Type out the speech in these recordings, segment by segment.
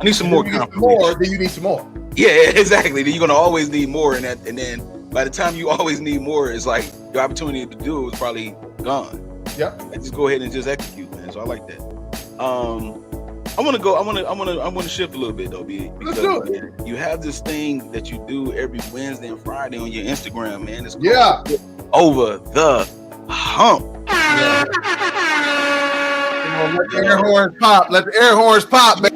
need some more more, then you need some more. Yeah, exactly. Then you're gonna always need more, and then by the time you always need more, it's like your opportunity to do it was probably gone. Yep. And just go ahead and just execute, man. So I like that. I want to shift a little bit though, because man, you have this thing that you do every Wednesday and Friday on your Instagram, man. It's called Over the Hump. Yeah. Let the air horns pop. Let the air horns pop, man.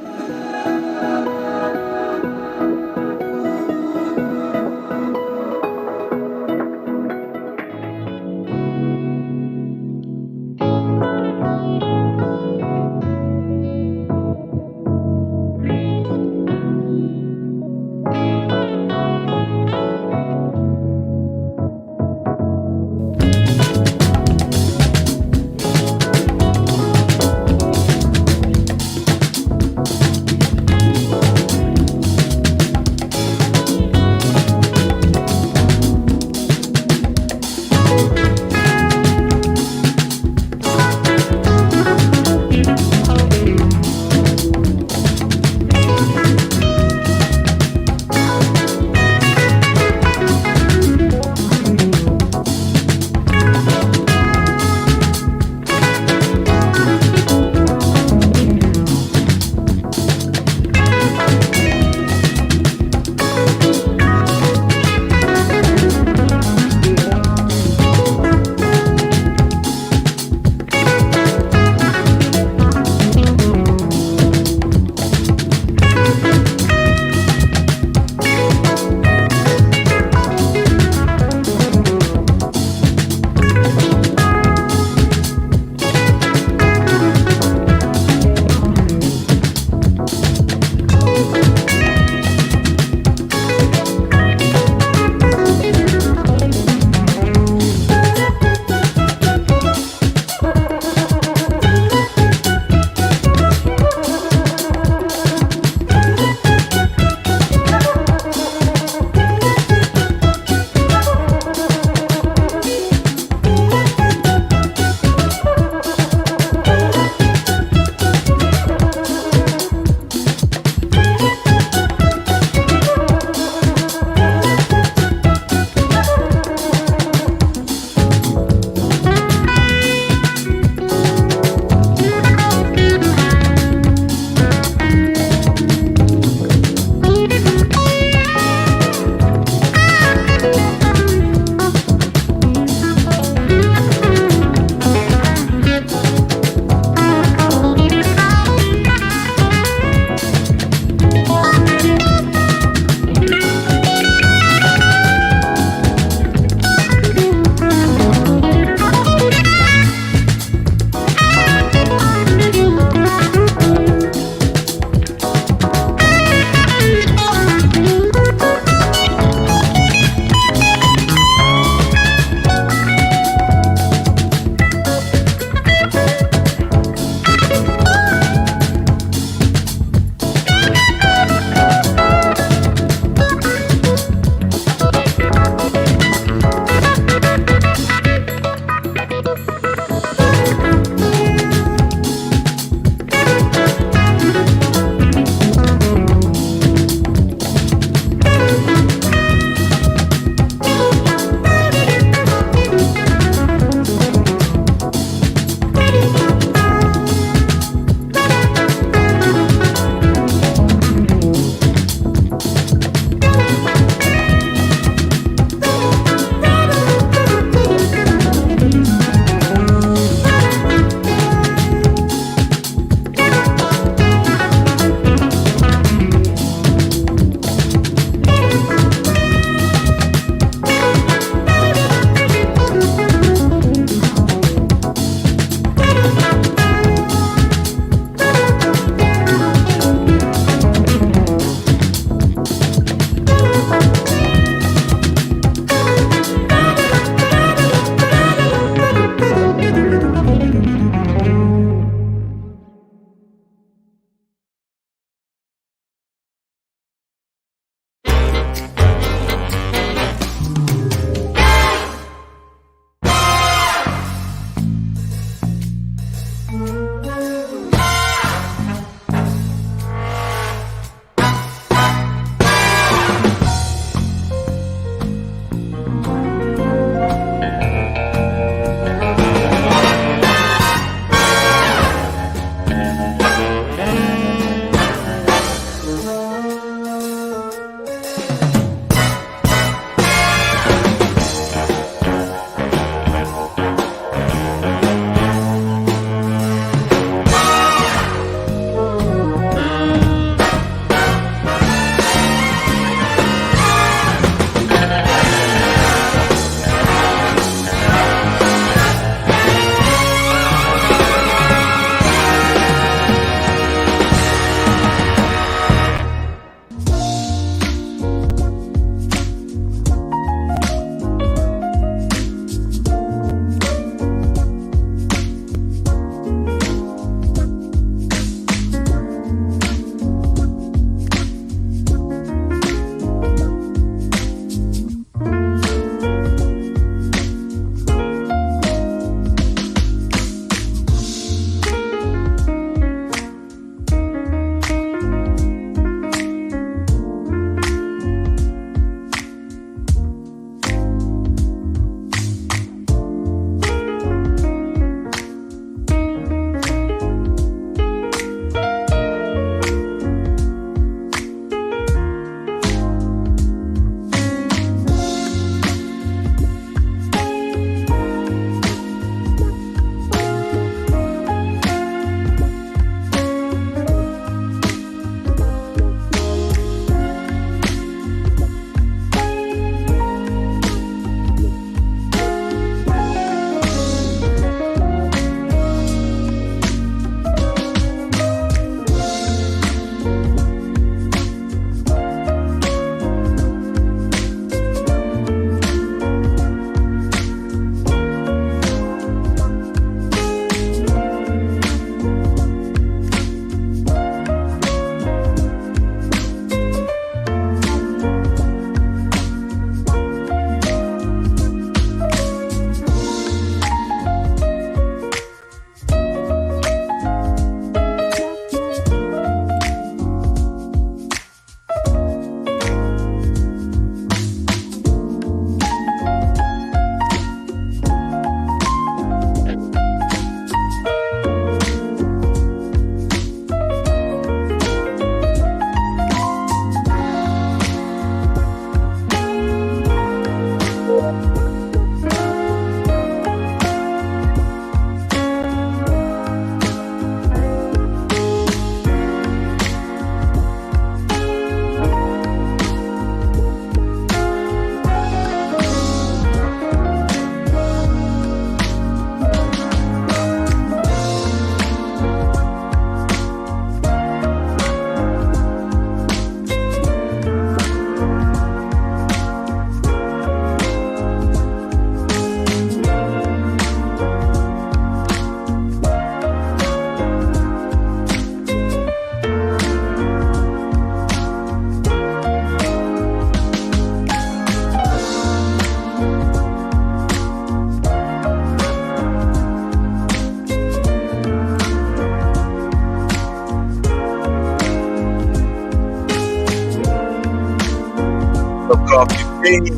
of coffee beans.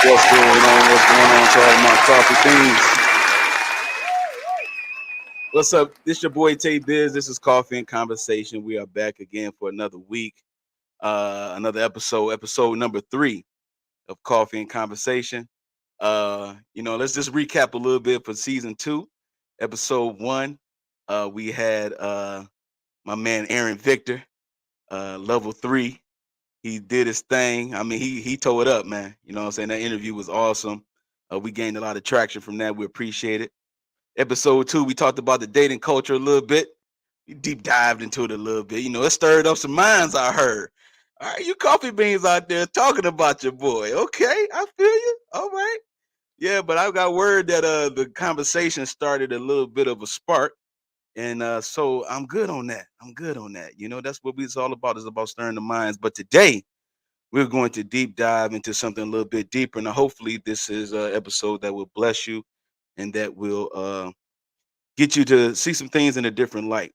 What's going on? What's going on to all my coffee beans? What's up? This your boy Tay Biz. This is Coffee and Conversation. We are back again for another week, another episode number 3 of Coffee and Conversation. Let's just recap a little bit for season 2, episode 1. We had my man Aaron Victor, level 3. He did his thing. I mean, he tore it up, man. You know what I'm saying? That interview was awesome. We gained a lot of traction from that. We appreciate it. Episode 2, we talked about the dating culture a little bit. We deep dived into it a little bit. You know, it stirred up some minds, I heard. All right, you coffee beans out there talking about your boy. Okay, I feel you. All right. Yeah, but I got word that the conversation started a little bit of a spark. And so I'm good on that. You know, that's what it's all about. It's about stirring the minds. But today, we're going to deep dive into something a little bit deeper. And hopefully this is an episode that will bless you and that will get you to see some things in a different light.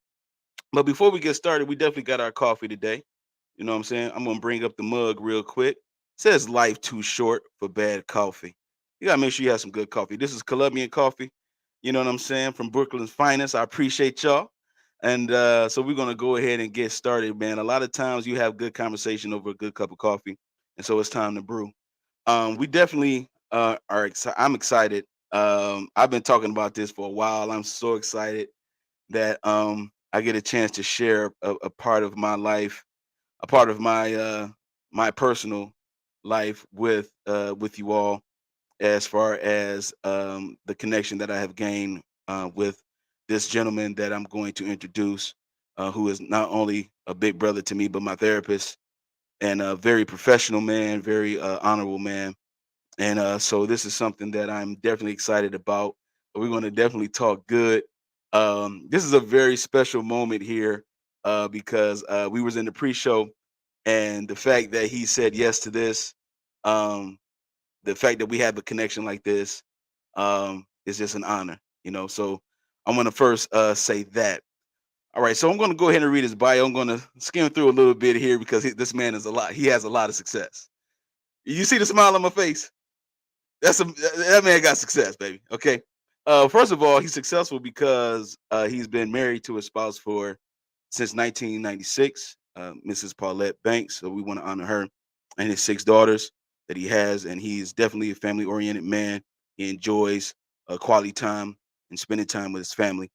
But before we get started, we definitely got our coffee today. You know what I'm saying? I'm going to bring up the mug real quick. It says life too short for bad coffee. You got to make sure you have some good coffee. This is Colombian coffee. You know what I'm saying? From Brooklyn's finest. I appreciate y'all. And so we're going to go ahead and get started, man. A lot of times you have good conversation over a good cup of coffee. And so it's time to brew. We definitely are excited. I'm excited. I've been talking about this for a while. I'm so excited that I get a chance to share a part of my life, a part of my personal life with you all, as far as the connection that I have gained with this gentleman that I'm going to introduce, who is not only a big brother to me, but my therapist and a very professional man, very honorable man. And so this is something that I'm definitely excited about. We're going to definitely talk good. This is a very special moment here because we was in the pre-show, and the fact that he said yes to this, um, the fact that we have a connection like this, is just an honor, you know. So I'm going to first say that. All right, so I'm going to go ahead and read his bio. I'm going to skim through a little bit here because this man is a lot. He has a lot of success. You see the smile on my face? That man got success, baby. Okay. First of all, he's successful because he's been married to his spouse for since 1996, Mrs. Paulette Banks. So we want to honor her and his 6 daughters that he has, and he's definitely a family-oriented man. He enjoys quality time and spending time with his family.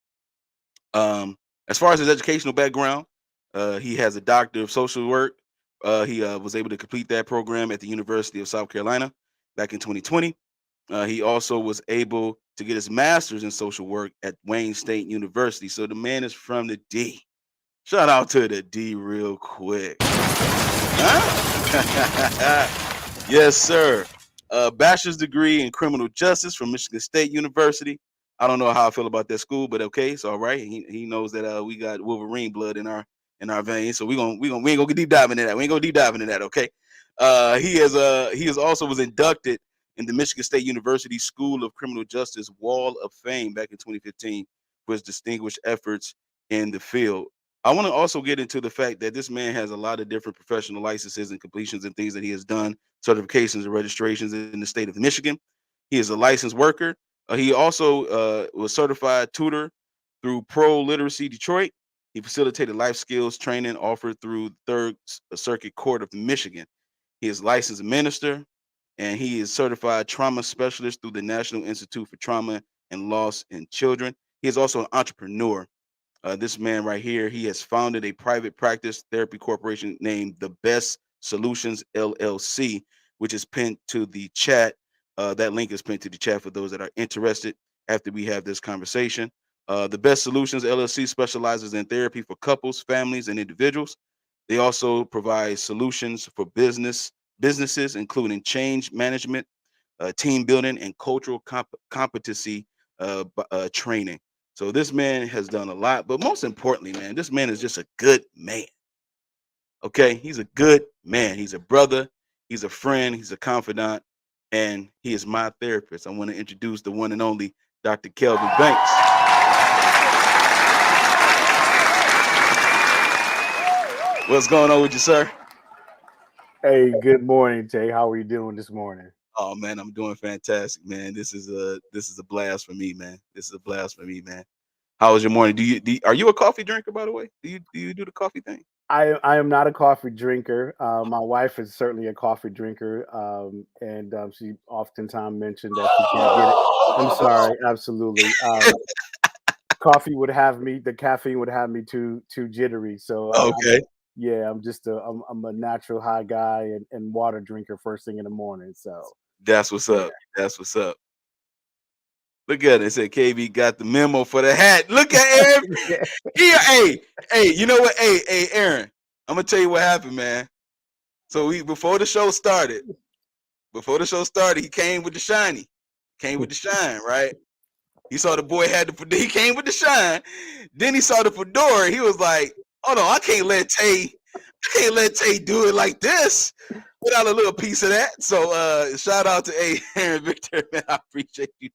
As far as his educational background, he has a doctor of social work. He was able to complete that program at the University of South Carolina back in 2020. He also was able to get his master's in social work at Wayne State University. So the man is from the D. Shout out to the D real quick. Huh? Yes, sir. Bachelor's degree in criminal justice from Michigan State University. I don't know how I feel about that school, but okay, it's all right. He knows that we got Wolverine blood in our veins, so we ain't gonna get deep dive into that. We ain't gonna deep dive into that, okay? He is also was inducted in the Michigan State University School of Criminal Justice Wall of Fame back in 2015 for his distinguished efforts in the field. I want to also get into the fact that this man has a lot of different professional licenses and completions and things that he has done, certifications and registrations in the state of Michigan. He is a licensed worker. He also was certified tutor through Pro Literacy Detroit. He facilitated life skills training offered through Third Circuit Court of Michigan. He is licensed minister, and he is certified trauma specialist through the National Institute for Trauma and Loss in Children. He is also an entrepreneur. This man right here, he has founded a private practice therapy corporation named The Best Solutions LLC, which is pinned to the chat. That link is pinned to the chat for those that are interested after we have this conversation. The Best Solutions LLC specializes in therapy for couples, families, and individuals. They also provide solutions for businesses, including change management, team building, and cultural competency training. So this man has done a lot, but most importantly, man, this man is just a good man. Okay, he's a good man. He's a brother. He's a friend. He's a confidant. and he is my therapist. I want to introduce the one and only Dr. Kelvin Banks. What's going on with you, sir? Hey, good morning, Jay. How are you doing this morning? Oh man, I'm doing fantastic, man. This is a blast for me, man. This is a blast for me, man. How was your morning? Are you a coffee drinker, by the way? Do you do the coffee thing? I am not a coffee drinker. My wife is certainly a coffee drinker, and she oftentimes mentioned that she can't get it. I'm sorry, absolutely. Coffee would have me, the caffeine would have me too jittery. So Okay, yeah, I'm a natural high guy and water drinker first thing in the morning. So that's what's yeah. up. That's what's up. Look at it. It said KB got the memo for the hat. Look at Aaron. Here, hey, you know what? Hey, Aaron. I'm gonna tell you what happened, man. So before the show started, he came with the shiny. Came with the shine, right? He saw the boy had the he came with the shine. Then he saw the fedora. He was like, hold on, I can't let Tay do it like this without a little piece of that. So shout out to Aaron Victor, man. I appreciate you.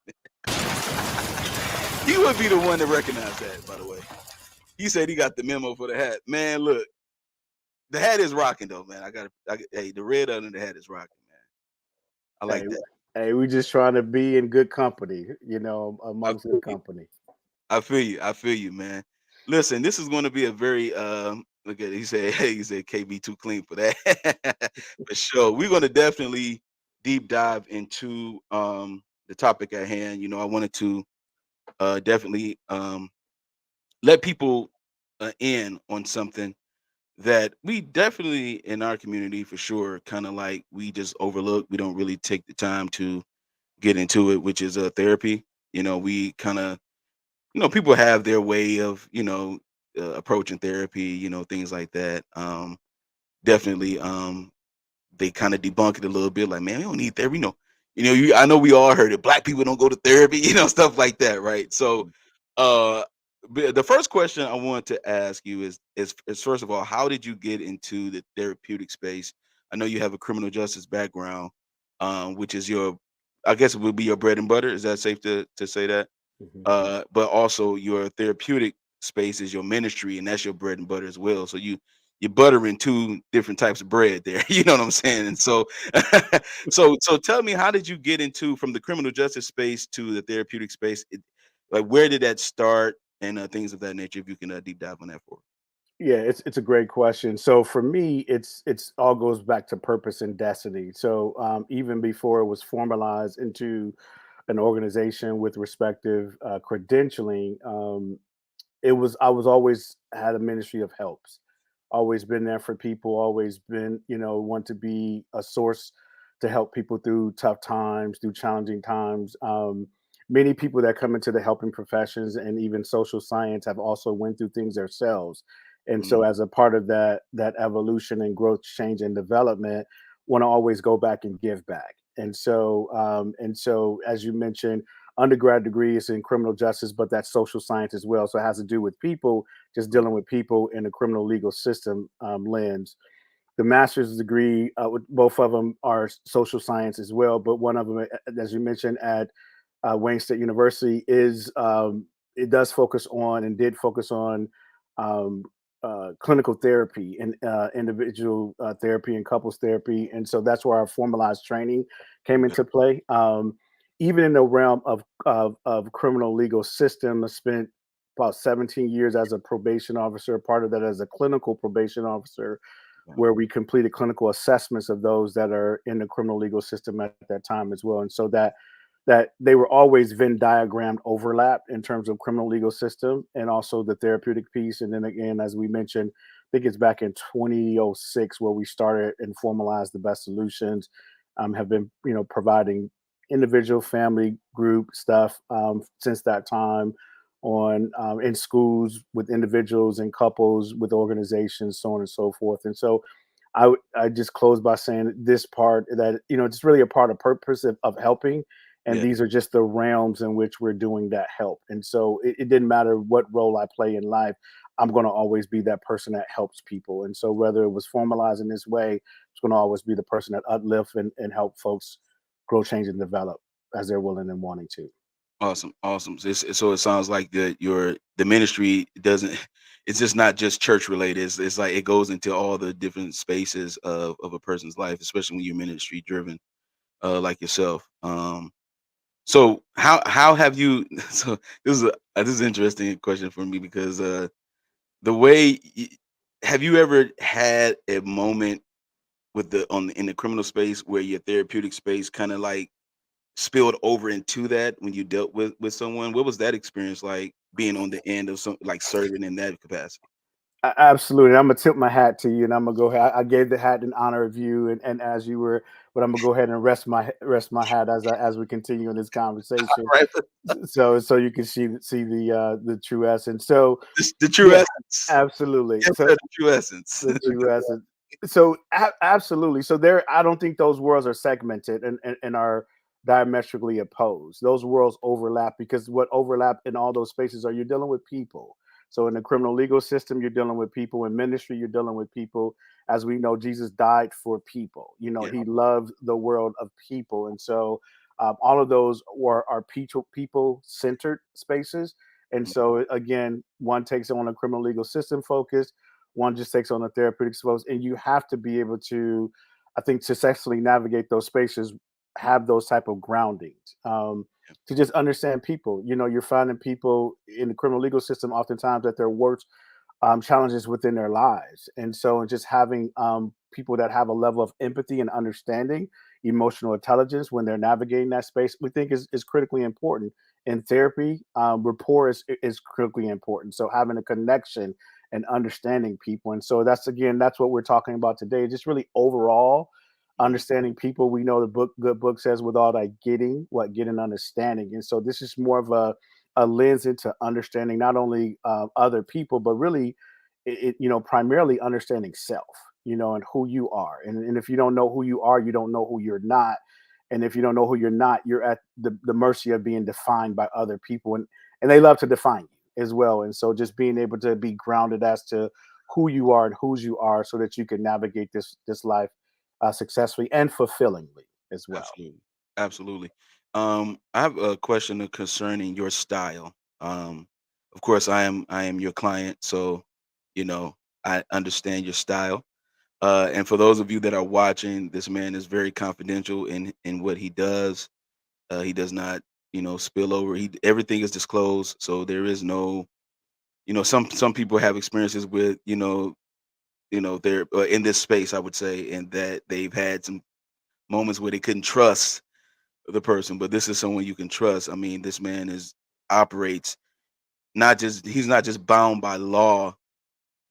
He would be the one to recognize that, by the way. He said he got the memo for the hat. Man, look, the hat is rocking though, man. Hey, the red under the hat is rocking, man. I Hey, like that. hey, we just trying to be in good company, I amongst feel good you. company. I feel you. I feel you, man. Listen, this is going to be a very look at it. He said, hey, he said KB too clean for that. For sure. We're going to definitely deep dive into the topic at hand. I wanted to definitely let people in on something that we definitely in our community for sure kind of like we just overlook. We don't really take the time to get into it, which is therapy. We kind of people have their way of approaching therapy, things like that. Definitely they kind of debunk it a little bit, like, man, we don't need therapy. I know we all heard it, black people don't go to therapy, stuff like that, right? So uh the first question I want to ask you is first of all, how did you get into the therapeutic space? I know you have a criminal justice background, which is your, I guess it would be your bread and butter. Is that safe to say that? Mhm. But also your therapeutic space is your ministry, and that's your bread and butter as well. So you're buttering two different types of bread there. You know what I'm saying? And so, so tell me, how did you get into from the criminal justice space to the therapeutic space? Like, where did that start, and things of that nature? If you can deep dive on that for. Yeah, it's a great question. So for me, it's all goes back to purpose and destiny. So even before it was formalized into an organization with respective credentialing, it was I was always had a ministry of helps, always been there for people, always been want to be a source to help people through tough times, through challenging times. Many people that come into the helping professions and even social science have also went through things themselves, and so Mm, as a part of that evolution and growth, change, and development, want to always go back and give back. And so as you mentioned, undergrad degree is in criminal justice, but that's social science as well. So it has to do with people, just right. dealing with people in the criminal legal system lens. The master's degree, with both of them are social science as well, but one of them, as you mentioned, at Wayne State University, is it does focus on and did focus on um, clinical therapy and individual therapy and couples therapy, and so that's where our formalized training came Okay. into play. Even in the realm of criminal legal system, I spent about 17 years as a probation officer, part of that as a clinical probation officer, Yeah. where we completed clinical assessments of those that are in the criminal legal system at that time as well. And so that they were always Venn diagrammed overlap in terms of criminal legal system and also the therapeutic piece. And then again, as we mentioned, I think it's back in 2006 where we started and formalized the best solutions. Have been providing individual, family, group stuff since that time on in schools with individuals and couples with organizations, so on and so forth. And so I just close by saying this part that it's really a part of purpose of helping, and Yeah. these are just the realms in which we're doing that help. And so it didn't matter what role I play in life, I'm going to always be that person that helps people. And so whether it was formalized in this way, it's going to always be the person that uplift and help folks grow, change, and develop as they're willing and wanting to. Awesome, awesome. So it sounds like the ministry doesn't. It's just not just church related. It's like it goes into all the different spaces of a person's life, especially when you're ministry driven, like yourself. So how have you? So this is an interesting question for me because the way have you ever had a moment with in the criminal space where your therapeutic space kind of like spilled over into that when you dealt with someone? What was that experience like being on the end of some like serving in that capacity? Absolutely. I'm gonna tip my hat to you, and I'm gonna go ahead. I gave the hat in honor of you, and as you were, but I'm gonna go ahead and rest my hat as we continue in this conversation. Right, So you can see the true essence. So the true yeah, essence. absolutely. Yes, So sir, the true essence. the true essence. So absolutely. So there, I don't think those worlds are segmented and are diametrically opposed. Those worlds overlap because what overlap in all those spaces are you're dealing with people. So in the criminal legal system, you're dealing with people. In ministry, you're dealing with people. As we know, Jesus died for people. You know, Yeah. he loved the world of people, and so all of those are people centered spaces. And Mhm. so again, one takes on a criminal legal system focus, one just takes on a therapeutic focus, and you have to be able to, I think, successfully navigate those spaces, have those type of groundings. To just understand people. You know, you're finding people in the criminal legal system oftentimes at their worst challenges within their lives. And so just having people that have a level of empathy and understanding, emotional intelligence when they're navigating that space, we think is critically important. In therapy, rapport is critically important. So having a connection and understanding people. And so that's what we're talking about today. Just really overall Mhm. understanding people. We know the good book says with all that getting, what getting understanding. And so this is more of a lens into understanding not only other people, but really, primarily understanding self, and who you are. And if you don't know who you are, you don't know who you're not. And if you don't know who you're not, you're at the mercy of being defined by other people. And they love to define you as well. And so just being able to be grounded as to who you are and whose you are so that you can navigate this life successfully and fulfillingly as well. Absolutely. Absolutely. I have a question concerning your style. Um, of course, I am your client, so you know I understand your style. And for those of you that are watching, this man is very confidential in what he does. He does not, spill over. He Everything is disclosed, so there is no, some people have experiences with, they're in this space, I would say, and that they've had some moments where they couldn't trust the person, but this is someone you can trust. I mean, this man is operates not just he's not just bound by law,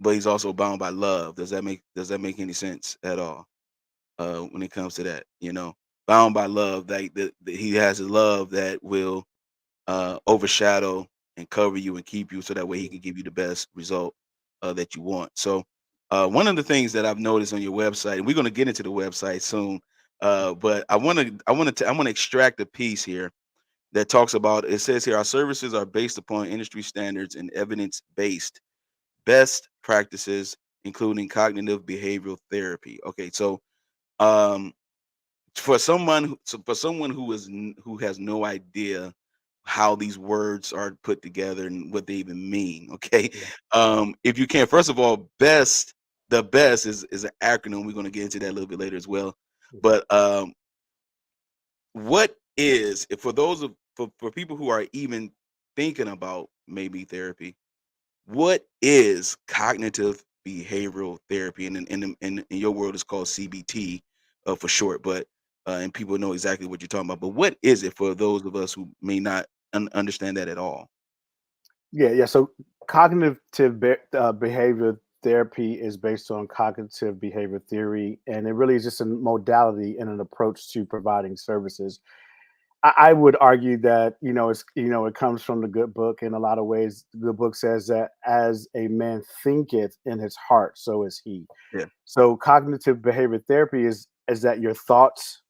but he's also bound by love. Does that make any sense at all? When it comes to that, bound by love, that he has a love that will overshadow and cover you and keep you, so that way he can give you the best result that you want. So, one of the things that I've noticed on your website, and we're going to get into the website soon, but I want to extract a piece here that talks about. It says here, our services are based upon industry standards and evidence based best practices, including cognitive behavioral therapy. Okay, so um, for someone who has no idea how these words are put together and what they even mean, okay, Yeah. if you can, first of all, the best is an acronym. We're going to get into that a little bit later as well, Mhm. but what is, if for those of for people who are even thinking about maybe therapy, what is cognitive behavioral therapy? And in your world, it's called CBT for short, but and people know exactly what you're talking about. But what is it for those of us who may not understand that at all? Yeah. So behavior therapy is based on cognitive behavior theory, and it really is just a modality and an approach to providing services. I would argue that it comes from the good book in a lot of ways. The good book says that as a man thinketh in his heart, so is he. Yeah. So cognitive behavior therapy is that your thoughts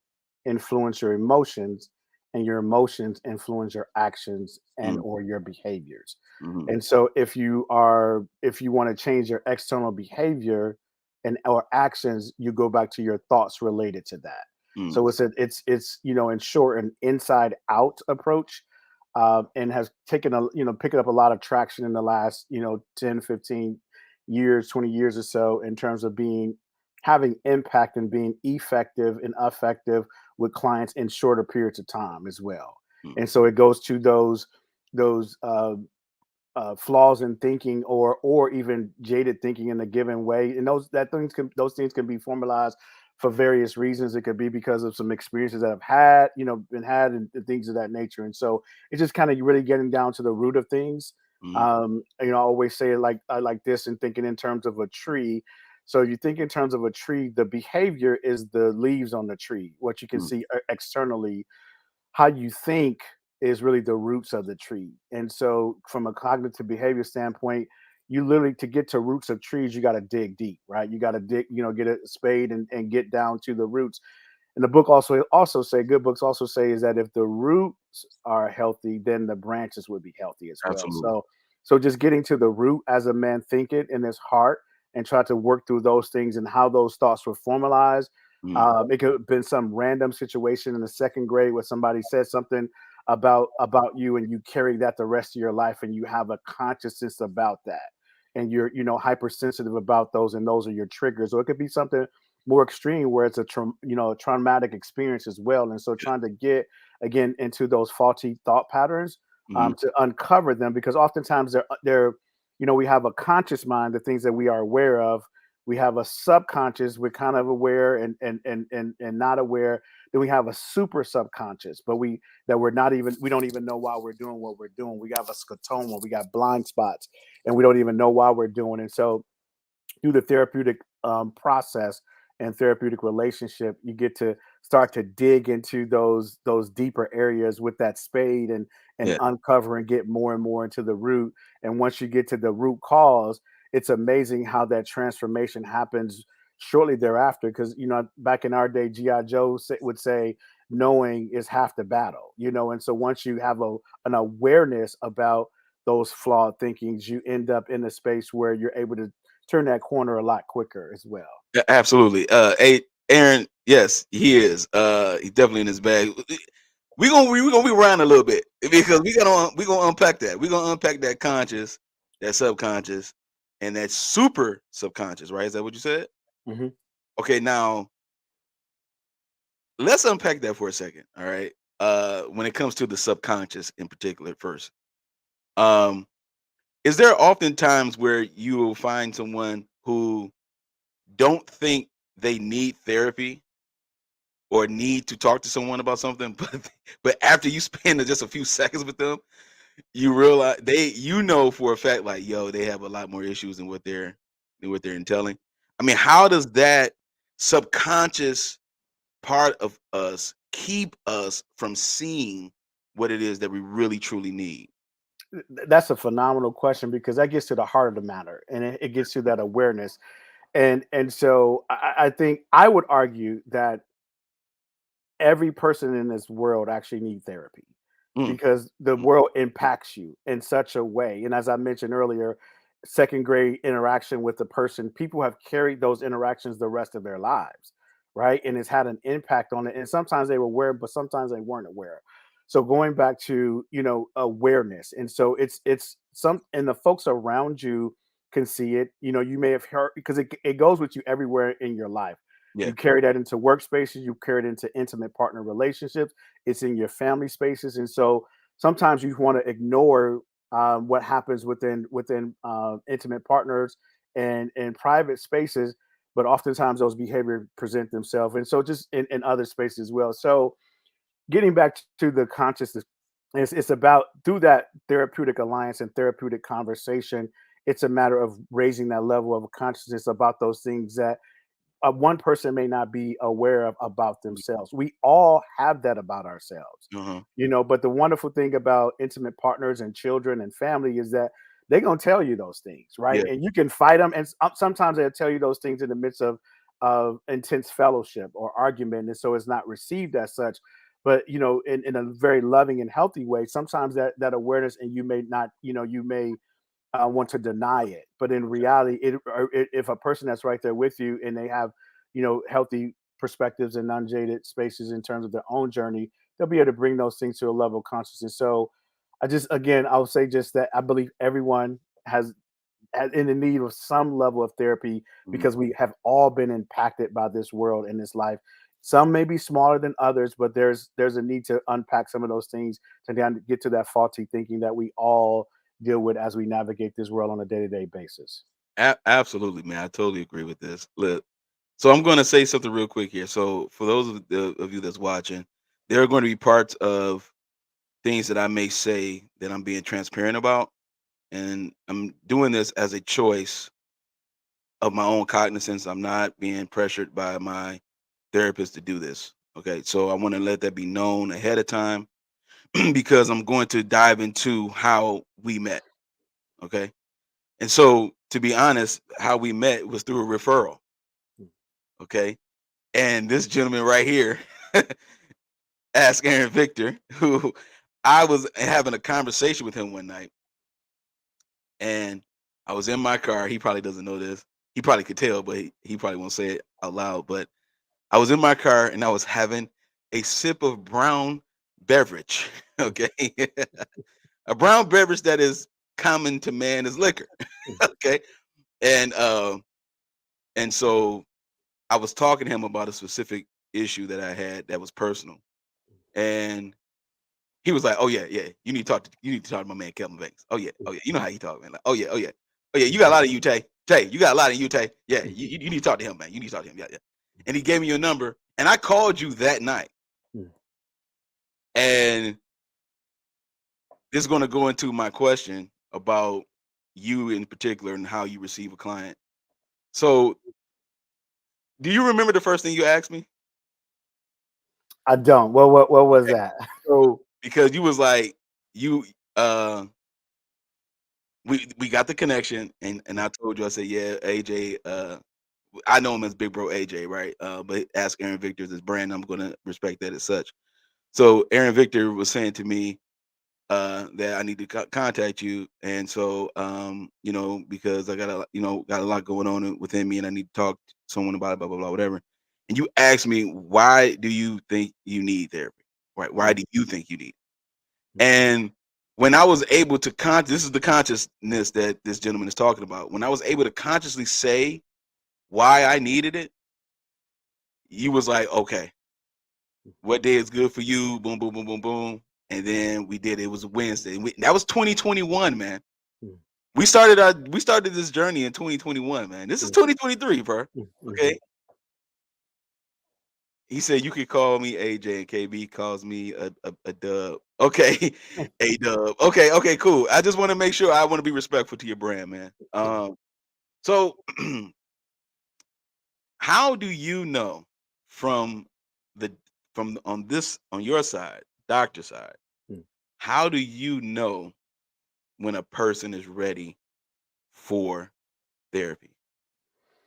influence your emotions, and your emotions influence your actions and Mm, or your behaviors. mhm. And so if you want to change your external behavior and or actions, you go back to your thoughts related to that. Mm. So it's in short, an inside out approach, and has taken picking up a lot of traction in the last 10, 15 years, 20 years or so, in terms of having impact and being effective and effective with clients in shorter periods of time as well. Mm. And so it goes to those flaws in thinking, or even jaded thinking in a given way, and those things can be formalized for various reasons. It could be because of some experiences that have been had, and things of that nature. And so it's just kind of really getting down to the root of things. Mm. I always say it like this, and thinking in terms of a tree. So you think in terms of a tree, the behavior is the leaves on the tree, what you can Mm. see externally. How you think is really the roots of the tree. And so from a cognitive behavior standpoint, you literally, to get to roots of trees, you got to dig deep, right? You got to dig, get a spade, and get down to the roots. And the book also say, good books also say, is that if the roots are healthy, then the branches would be healthy as well. Absolutely. So just getting to the root, as a man thinketh in his heart, and try to work through those things and how those thoughts were formalized. Mm. It could have been some random situation in the second grade where somebody said something about you, and you carry that the rest of your life, and you have a consciousness about that, and you're hypersensitive about those, and those are your triggers. Or it could be something more extreme where it's a traumatic experience as well. And so trying to get again into those faulty thought patterns, Mm. to uncover them, because oftentimes we have a conscious mind, the things that we are aware of. We have a subconscious, we're kind of aware and not aware. Then we have a super subconscious, but we don't even know why we're doing what we're doing. We have a scotoma, we got blind spots, and we don't even know why we're doing. And so through the therapeutic process and therapeutic relationship, you get to start to dig into those deeper areas with that spade, and Yeah. uncover and get more and more into the root. And once you get to the root cause, it's amazing how that transformation happens shortly thereafter. Because back in our day, GI Joe would say, knowing is half the battle. And so once you have an awareness about those flawed thinkings, you end up in a space where you're able to turn that corner a lot quicker as well. Absolutely. Aaron, yes, he is. He's definitely in his bag. We're gonna be around a little bit, because we gonna unpack that. We're gonna unpack that conscious, that subconscious, and that super subconscious, right? Is that what you said? Mhm. Okay, now let's unpack that for a second. All right. When it comes to the subconscious in particular first. Um, is there often times where you will find someone who don't think they need therapy or need to talk to someone about something, but after you spend just a few seconds with them, you realize for a fact, like, yo, they have a lot more issues than what they're entailing. I mean, how does that subconscious part of us keep us from seeing what it is that we really truly need? That's a phenomenal question, because that gets to the heart of the matter, and it gets to that awareness. And so I think I would argue that every person in this world actually need therapy, Mm. because the Mm. world impacts you in such a way. And as I mentioned earlier, second grade interaction with the person, people have carried those interactions the rest of their lives, right? And it's had an impact on it. And sometimes they were aware, but sometimes they weren't aware. So going back to awareness, and so it's some, and the folks around you can see it. You may have heard, because it goes with you everywhere in your life. Yeah. You carry that into workspaces, you carry it into intimate partner relationships, it's in your family spaces. And so sometimes you want to ignore what happens within intimate partners and private spaces, but oftentimes those behaviors present themselves. And so just in other spaces as well. So getting back to the consciousness, it's about, through that therapeutic alliance and therapeutic conversation, it's a matter of raising that level of consciousness about those things that one person may not be aware of about themselves. We all have that about ourselves, Uh-huh. But the wonderful thing about intimate partners and children and family is that they're gonna tell you those things, right? Yeah. And you can fight them, and sometimes they'll tell you those things in the midst of intense fellowship or argument, and so it's not received as such. But in a very loving and healthy way, sometimes that awareness, and you may not, you may want to deny it. But in reality, if a person that's right there with you, and they have, healthy perspectives and unjaded spaces in terms of their own journey, they'll be able to bring those things to a level of consciousness. So again, I would say just that I believe everyone has in the need of some level of therapy Mhm. because we have all been impacted by this world and this life. Some may be smaller than others, but there's a need to unpack some of those things to get to that faulty thinking that we all deal with as we navigate this world on a day-to-day basis. Absolutely, man. I totally agree with this. Look, so I'm going to say something real quick here. So for those of you that's watching, there are going to be parts of things that I may say that I'm being transparent about, and I'm doing this as a choice of my own cognizance. I'm not being pressured by my therapist to do this. Okay, so I want to let that be known ahead of time because I'm going to dive into how we met. Okay, and so to be honest, how we met was through a referral. Okay, and this gentleman right here, ask Aaron Victor, who I was having a conversation with him one night, and I was in my car. He probably doesn't know this. He probably could tell, but he probably won't say it out loud. But I was in my car and I was having a sip of brown beverage. Okay. A brown beverage that is common to man is liquor. Okay. And and so I was talking to him about a specific issue that I had that was personal. And he was like, "Oh yeah, yeah. You need to talk to my man Kelvin Banks. Oh yeah. You know how he talk, man. Like, oh yeah. You got a lot of you, Tay. Tay, you got a lot of you, Tay. Yeah, you need to talk to him, man. You need to talk to him. Yeah, yeah." And he gave me your number, and I called you that night. And this is going to go into my question about you in particular and how you receive a client. So, do you remember the first thing you asked me? I don't. What was that? So, because you was like, you uh we got the connection, and I told you, I said, yeah, AJ, I know him as Big Bro AJ, right? But ask Aaron Victor's his brand. I'm gonna respect that as such. So Aaron Victor was saying to me that I need to contact you, and so because I got got a lot going on within me, and I need to talk to someone about it, blah blah blah, whatever. And you asked me, why do you think you need therapy? Right? Why do you think you need it? And when I was able to this is the consciousness that this gentleman is talking about. When I was able to consciously say why I needed it, you was like, okay, what day is good for you? Boom, boom, boom, boom, boom. And then we did it. It was a Wednesday. That was 2021, man. We started this journey in 2021, man. This is 2023, bro. Okay. He said you could call me AJ, and KB calls me a dub. Okay, a dub. Okay, okay, cool. I just want to make sure I want to be respectful to your brand, man. So how do you know from the on your side, doctor side, how do you know when a person is ready for therapy?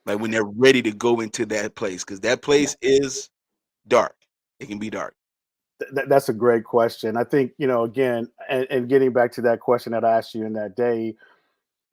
Like when they're ready to go into that place, because that place is dark. It can be dark. That's a great question. I think, again, and getting back to that question that I asked you in that day,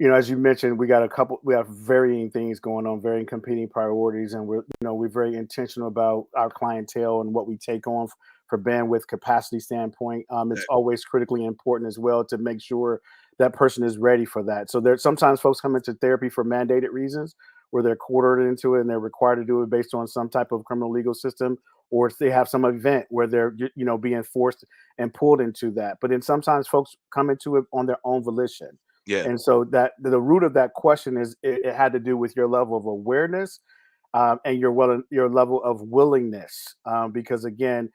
as you mentioned, we have varying things going on, varying competing priorities, and we're very intentional about our clientele and what we take on for bandwidth capacity standpoint. It's always critically important as well to make sure that person is ready for that. So there sometimes folks come into therapy for mandated reasons, where they're quartered into it and they're required to do it based on some type of criminal legal system, or if they have some event where they're being forced and pulled into that. But then sometimes folks come into it on their own volition. Yeah. And so that the root of that question is it had to do with your level of awareness and your level of willingness. Because again,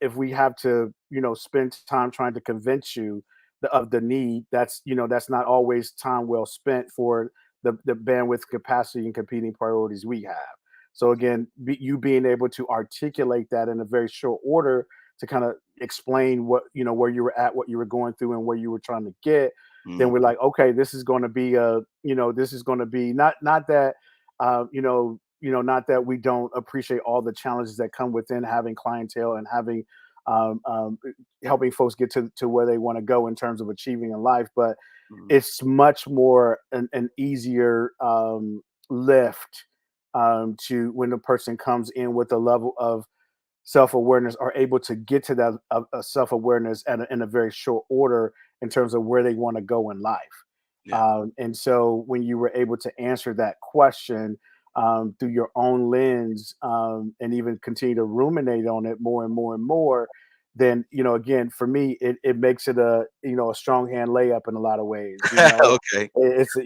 if we have to spend time trying to convince you of the need, that's not always time well spent for the bandwidth, capacity, and competing priorities we have. So again, you being able to articulate that in a very short order to kind of explain what where you were at, what you were going through, and where you were trying to get, then we're like, okay, this is going to be this is going to be not that not that we don't appreciate all the challenges that come within having clientele and having helping folks get to where they want to go in terms of achieving in life, but it's much more an easier lift to when the person comes in with a level of self-awareness, are able to get to that self-awareness in a very short order in terms of where they want to go in life. Yeah. And so when you were able to answer that question through your own lens, and even continue to ruminate on it more and more and more, then again, for me, it makes it a strong hand layup in a lot of ways. Okay. It's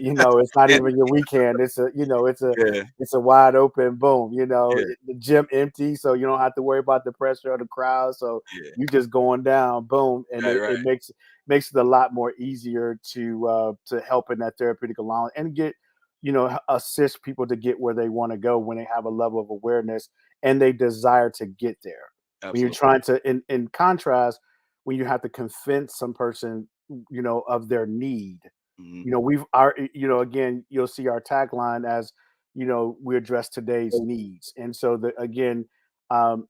not Yeah. even your weekend. Yeah. It's a wide open boom. Yeah. The gym empty, so you don't have to worry about the pressure of the crowd. So Yeah. you just going down, boom, and Right. it Right. makes it a lot more easier to help in that therapeutic allowance and get assist people to get where they want to go when they have a level of awareness and they desire to get there. When you're Absolutely. trying to, in contrast, when you have to convince some person, of their need, Hmm. again, you'll see our tagline as, we address today's needs. And so again,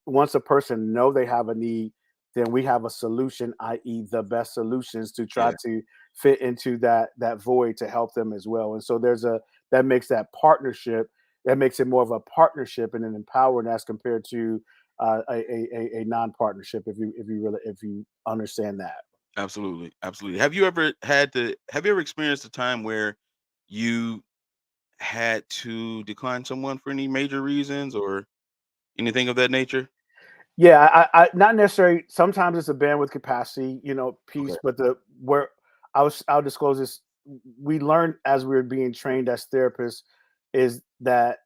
once a person know they have a need, then we have a solution, i.e. the best solutions to try Yeah. to fit into that void to help them as well. And so that makes that partnership, that makes it more of a partnership and an empowering as compared to a non-partnership, if you understand that. Absolutely. Absolutely. Have you ever experienced a time where you had to decline someone for any major reasons or anything of that nature? Yeah, I not necessarily. Sometimes it's a bandwidth capacity, Okay. piece, but the where I'll disclose this. We learned as we were being trained as therapists is that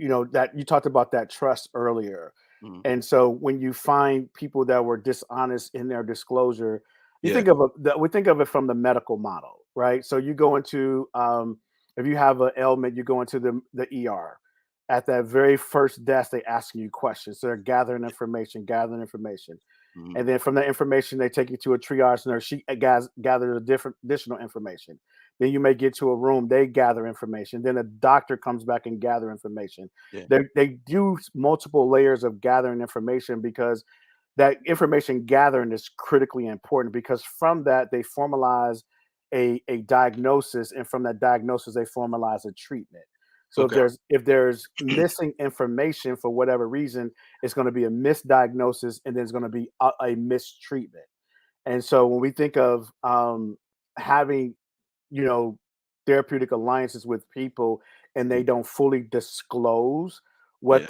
that you talked about that trust earlier. Mhm. And so when you find people that were dishonest in their disclosure, Yeah. we think of it from the medical model, right? So you go into if you have an ailment, you go into the ER. At that very first desk, they asking you questions. So they're gathering information. Mhm. And then from that information, they take you to a triage nurse. She gathers a different additional information. Then you may get to a room. They gather information. Then a doctor comes back and gather information. Yeah. They do multiple layers of gathering information because that information gathering is critically important because from that they formalize a diagnosis, and from that diagnosis they formalize a treatment. So Okay. if there's missing information for whatever reason, it's going to be a misdiagnosis and there's going to be a mistreatment. And so when we think of having, you know, therapeutic alliances with people and they Mhm. don't fully disclose Yeah.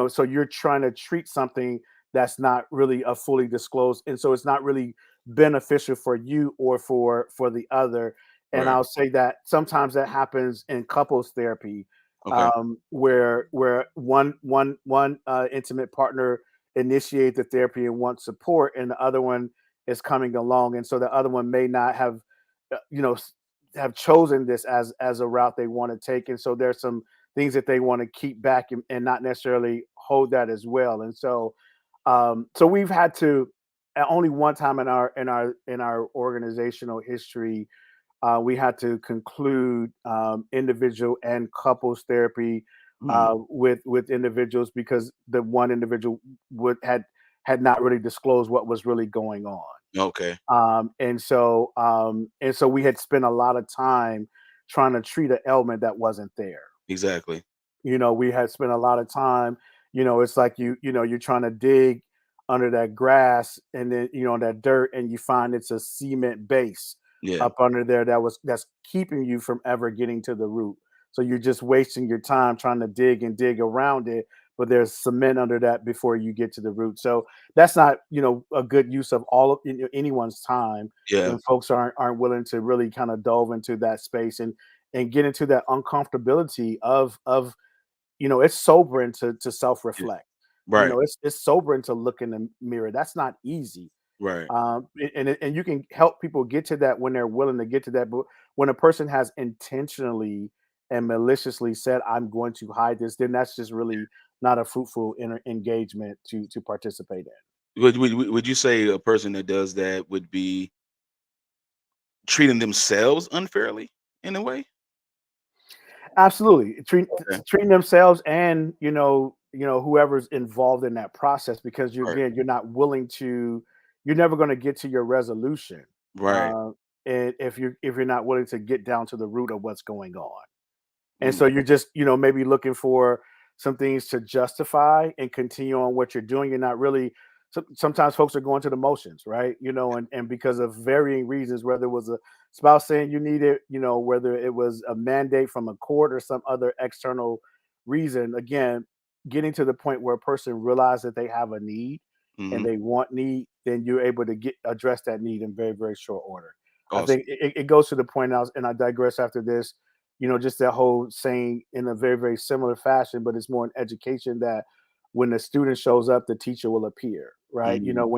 so you're trying to treat something that's not really a fully disclosed, and so it's not really beneficial for you or for the other. And Right. I'll say that sometimes that happens in couples therapy, Okay. where one intimate partner initiate the therapy and want support, and the other one is coming along, and so the other one may not have uh, you know s- have chosen this as a route they want to take, and so there's some things that they want to keep back and not necessarily hold that as well. And so so we've had to, at only one time in our organizational history, we had to conclude individual and couples therapy Mhm. with individuals because the one individual had not really disclosed what was really going on. Okay. And so we had spent a lot of time trying to treat an ailment that wasn't there. Exactly. We had spent a lot of time, it's like you're trying to dig under that grass and then, that dirt, and you find it's a cement base Yeah. up under there that's keeping you from ever getting to the root. So you're just wasting your time trying to dig and dig around it, but there's cement under that before you get to the root. So that's not, a good use of all of anyone's time Yeah. when folks aren't willing to really kind of delve into that space and get into that uncomfortability of it's sobering to Yeah. self-reflect. Right. It's sobering to look in the mirror. That's not easy. Right. And you can help people get to that when they're willing to get to that. But when a person has intentionally and maliciously said, "I'm going to hide this," then that's just really not a fruitful engagement to participate in. Would you say a person that does that would be treating themselves unfairly in a way? Absolutely. Okay. Treating themselves and, whoever's involved in that process, because Right. you're not willing to, you're never going to get to your resolution. Right. And if you're not willing to get down to the root of what's going on. And so you're just, maybe looking for some things to justify and continue on what you're doing. You're not really. Sometimes folks are going to the motions, right? And because of varying reasons, whether it was a spouse saying you need it, whether it was a mandate from a court or some other external reason. Again, getting to the point where a person realizes that they have a need and they want need, then you're able to address that need in very, very short order. Awesome. I think it goes to the point now, and I digress after this, just that whole saying in a very, very similar fashion, but it's more an education that when the student shows up, the teacher will appear, right? When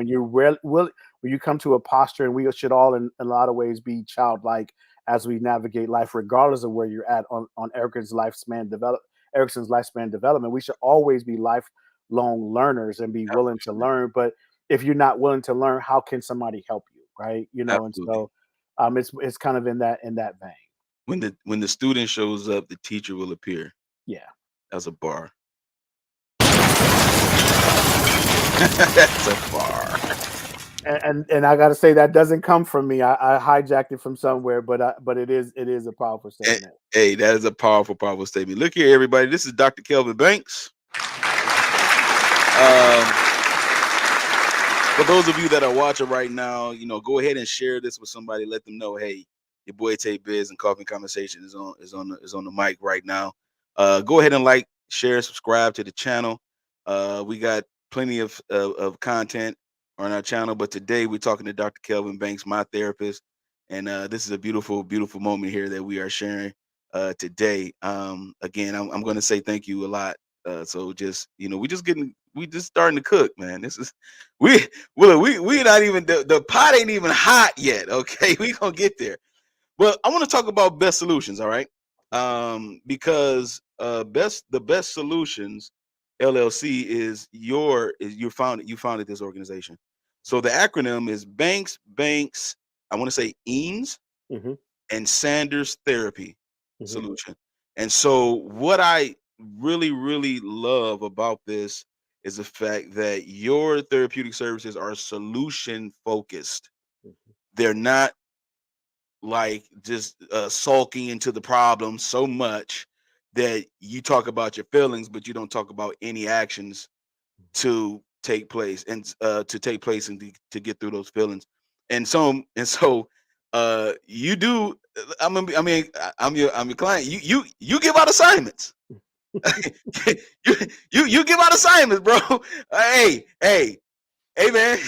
when you come to a posture, and we should all in a lot of ways be childlike as we navigate life, regardless of where you're at on Erickson's lifespan development. We should always be lifelong learners and be willing to learn. But if you're not willing to learn, how can somebody help you, right? And so it's kind of in that vein. When the student shows up, the teacher will appear. Yeah, that's a bar. That's a bar. And I got to say that doesn't come from me. I hijacked it from somewhere, but it is a powerful statement. Hey, that is a powerful statement. Look here, everybody. This is Dr. Kelvin Banks. For those of you that are watching right now, go ahead and share this with somebody. Let them know, hey, your boy Tay Biz and Coffee Conversation is on the mic right now. Go ahead and like, share, subscribe to the channel. We got plenty of content on our channel, but today we're talking to Dr. Kelvin Banks, my therapist, and this is a beautiful, beautiful moment here that we are sharing today. Again, I'm going to say thank you a lot. So just we just starting to cook, man. This is we not even the pot ain't even hot yet. Okay, we gonna get there. But I want to talk about Best Solutions, all right? Because the Best Solutions LLC is you founded this organization. So the acronym is Banks, I want to say Eames and Sanders Therapy Solution. And so what I really, really love about this is the fact that your therapeutic services are solution focused. They're not like just sulking into the problem so much that you talk about your feelings, but you don't talk about any actions to take place and to get through those feelings. And so you do. I'm your client. You give out assignments. you give out assignments, bro. Hey, man.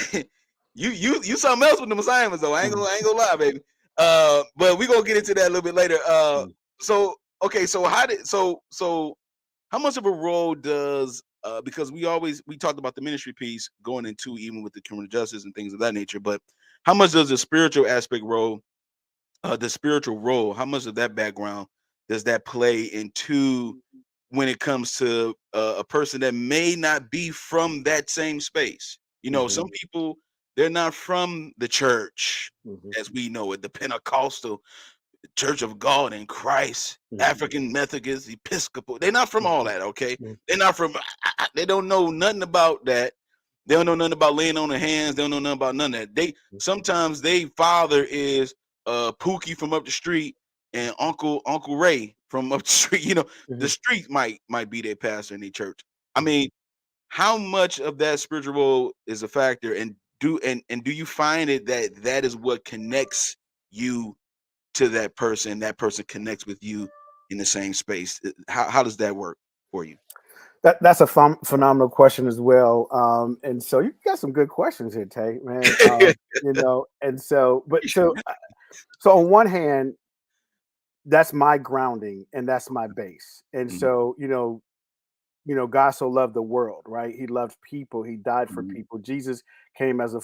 You something else with them assignments though. I ain't gonna lie, baby. But we gonna get into that a little bit later. So how much of a role does because we talked about the ministry piece going into even with the criminal justice and things of that nature, but how much does the spiritual aspect role, how much of that background does that play into when it comes to a person that may not be from that same space? Some people, they're not from the church as we know it, the Pentecostal Church of God in Christ, African Methodist, Episcopal. They're not from all that, okay? They're not from, they don't know nothing about that. They don't know nothing about laying on the hands. They don't know nothing about none of that. Sometimes they father is Pookie from up the street and Uncle Ray from up the street. The street might be their pastor in their church. I mean, how much of that spiritual role is a factor, and do you find it that is what connects you to that person connects with you in the same space? How does that work for you? That's a phenomenal question as well. And so you got some good questions here, Tay, man. And so on one hand, that's my grounding and that's my base. And so, God so loved the world, right? He loved people. He died for people. Jesus came as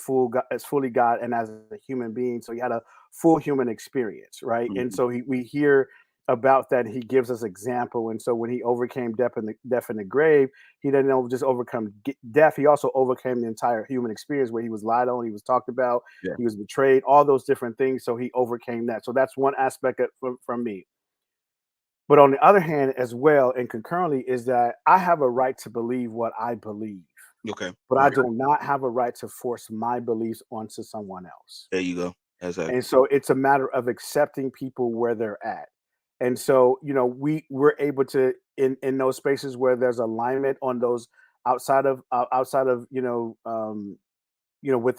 fully God and as a human being. So he had a full human experience, right? And so we hear about that. He gives us example. And so when he overcame death in the grave, he didn't just overcome death. He also overcame the entire human experience where he was lied on, he was talked about, he was betrayed, all those different things. So he overcame that. So that's one aspect from me. But on the other hand, as well, and concurrently, is that I have a right to believe what I believe. Okay. But I do not have a right to force my beliefs onto someone else. There you go. Exactly. And so it's a matter of accepting people where they're at. And so, we're able to, in those spaces where there's alignment on those outside of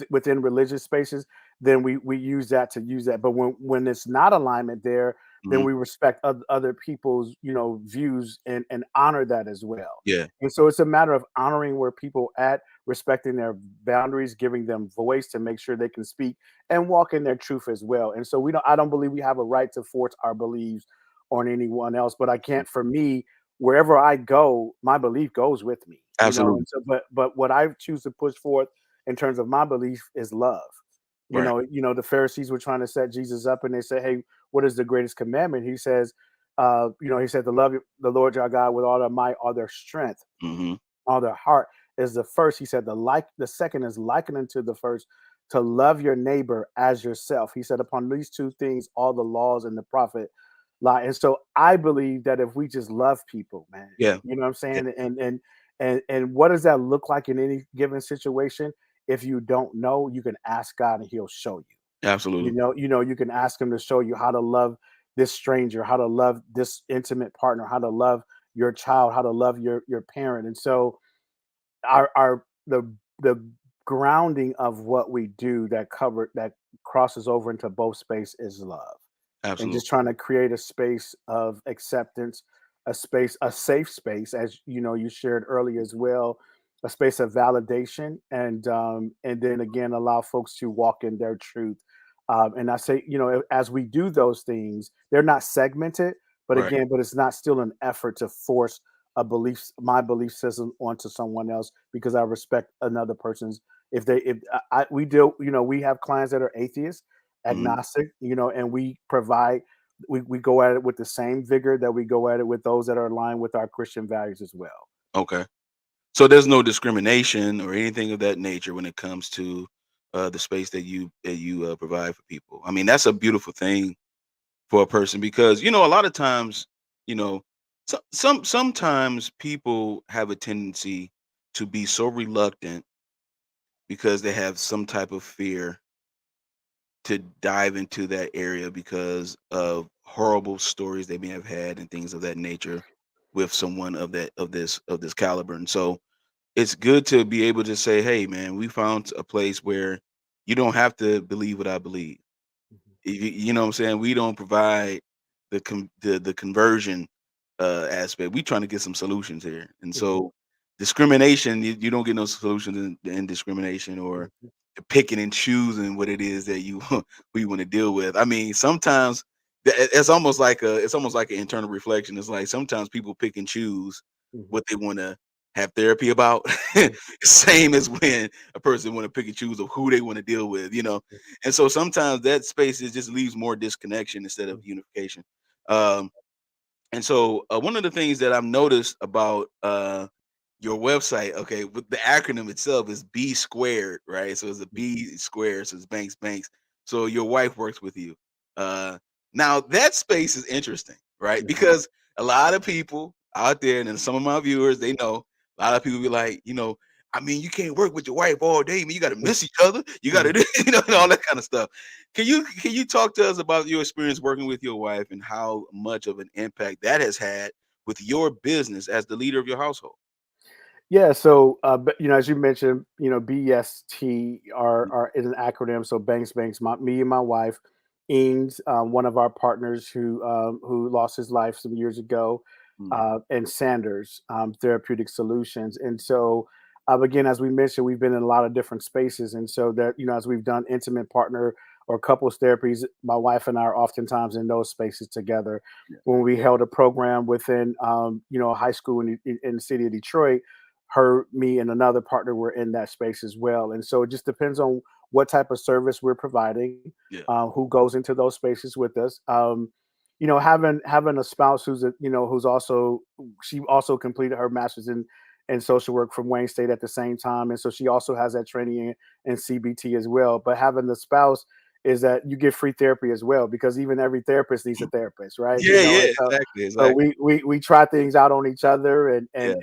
within religious spaces, then we use that to use that. But when it's not alignment there, then Mhm. we respect other people's views, and honor that as well. Yeah, And so it's a matter of honoring where people at, respecting their boundaries, giving them voice to make sure they can speak and walk in their truth as well. And so I don't believe we have a right to force our beliefs on anyone else. But I can't, for me, wherever I go, my belief goes with me. absolutely. And so, but what I choose to push forth in terms of my belief is love. Right. The Pharisees were trying to set Jesus up, and they said, "Hey, what is the greatest commandment?" He says, he said, "To love the Lord your God with all their might, all their strength, Mhm. all their heart," is the first. He said, the second is likened to the first, to love your neighbor as yourself. He said, upon these two things, all the laws and the prophet lie. And so I believe that if we just love people, man, Yeah. you know what I'm Yeah. saying? And what does that look like in any given situation? If you don't know, you can ask God and he'll show you. Absolutely. You can ask him to show you how to love this stranger, how to love this intimate partner, how to love your child, how to love your parent. And so our the grounding of what we do that crosses over into both space is love, and Absolutely. just trying to create a space of acceptance, a safe space, as you shared earlier as well, a space of validation, and then again allow folks to walk in their truth. And I say, as we do those things, they're not segmented, Right. but it's not still an effort to force my belief system onto someone else, because I respect another person's. If we do, we have clients that are atheists, Mhm. agnostic, and we go at it with the same vigor that we go at it with those that are aligned with our Christian values as well. Okay. So there's no discrimination or anything of that nature when it comes to the space that you provide for people. I mean, that's a beautiful thing for a person because a lot of times, you know, sometimes people have a tendency to be so reluctant because they have some type of fear to dive into that area because of horrible stories they may have had and things of that nature with someone of this caliber. And so it's good to be able to say, hey man, we found a place where you don't have to believe what I believe. You know what I'm saying? We don't provide the conversion aspect. We trying to get some solutions here. And Mhm, so discrimination, you don't get no solutions in discrimination or mhm, picking and choosing what it is that you who you want to deal with. I mean, sometimes it's almost like an internal reflection. It's like sometimes people pick and choose mhm, what they want to have therapy about. mhm, Same as when a person want to pick and choose of who they want to deal with. And so sometimes that space just leaves more disconnection instead of mhm, unification. Um, and so one of the things that I've noticed about your website, okay, with the acronym itself is B squared, right? So it's a mhm, B squared, so it's banks. So your wife works with you. Uh, Now that space is interesting, right? mhm, Because a lot of people out there, and then some of my viewers, they know a lot of people be like, I mean, you can't work with your wife all day. I mean, you got to mhm, miss each other. You got to, mhm, do, and all mhm. that kind of stuff. Can you talk to us about your experience working with your wife and how much of an impact that has had with your business as the leader of your household? Yeah, so but as you mentioned, BST Mm, is an acronym. So Banks, me and my wife, Eames, one of our partners who lost his life some years ago, mm, and Sanders, Therapeutic Solutions. And so again, as we mentioned, we've been in a lot of different spaces, and so that as we've done intimate partner or couples therapies, my wife and I are oftentimes in those spaces together. yeah. When we held a program within a high school in the city of Detroit, her, me, and another partner were in that space as well. And so it just depends on what type of service we're providing, Yeah. who goes into those spaces with us. Having a spouse who's also, she also completed her master's in social work from Wayne State at the same time, and so she also has that training in CBT as well. But having the spouse is that you get free therapy as well, because even every therapist needs a therapist, right? Yeah, And yeah, so exactly, so exactly. we try things out on each other, Yeah,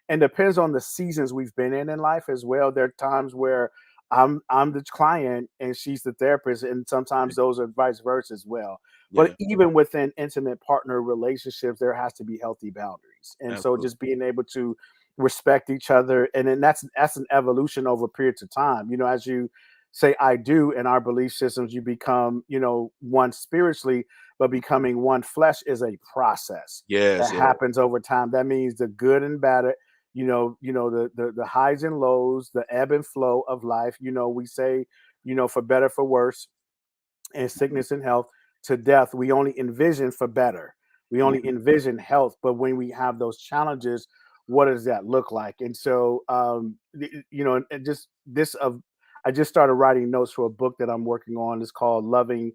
and depends on the seasons we've been in life as well. There are times where I'm the client and she's the therapist, and yeah, sometimes those are vice versa as well. But even within intimate partner relationships, there has to be healthy boundaries. And so just being able to respect each other, and then that's an evolution over periods of time. You know, as you say I do in our belief systems, you become, you know, one spiritually, but becoming one flesh is a process that happens over time. That means the good and bad, the highs and lows, the ebb and flow of life. You know, we say, you know, for better, for worse, and sickness and health, to death. We only envision for better. We only envision health. But when we have those challenges, what does that look like? And so, you know, and just this I just started writing notes for a book that I'm working on. It's called Loving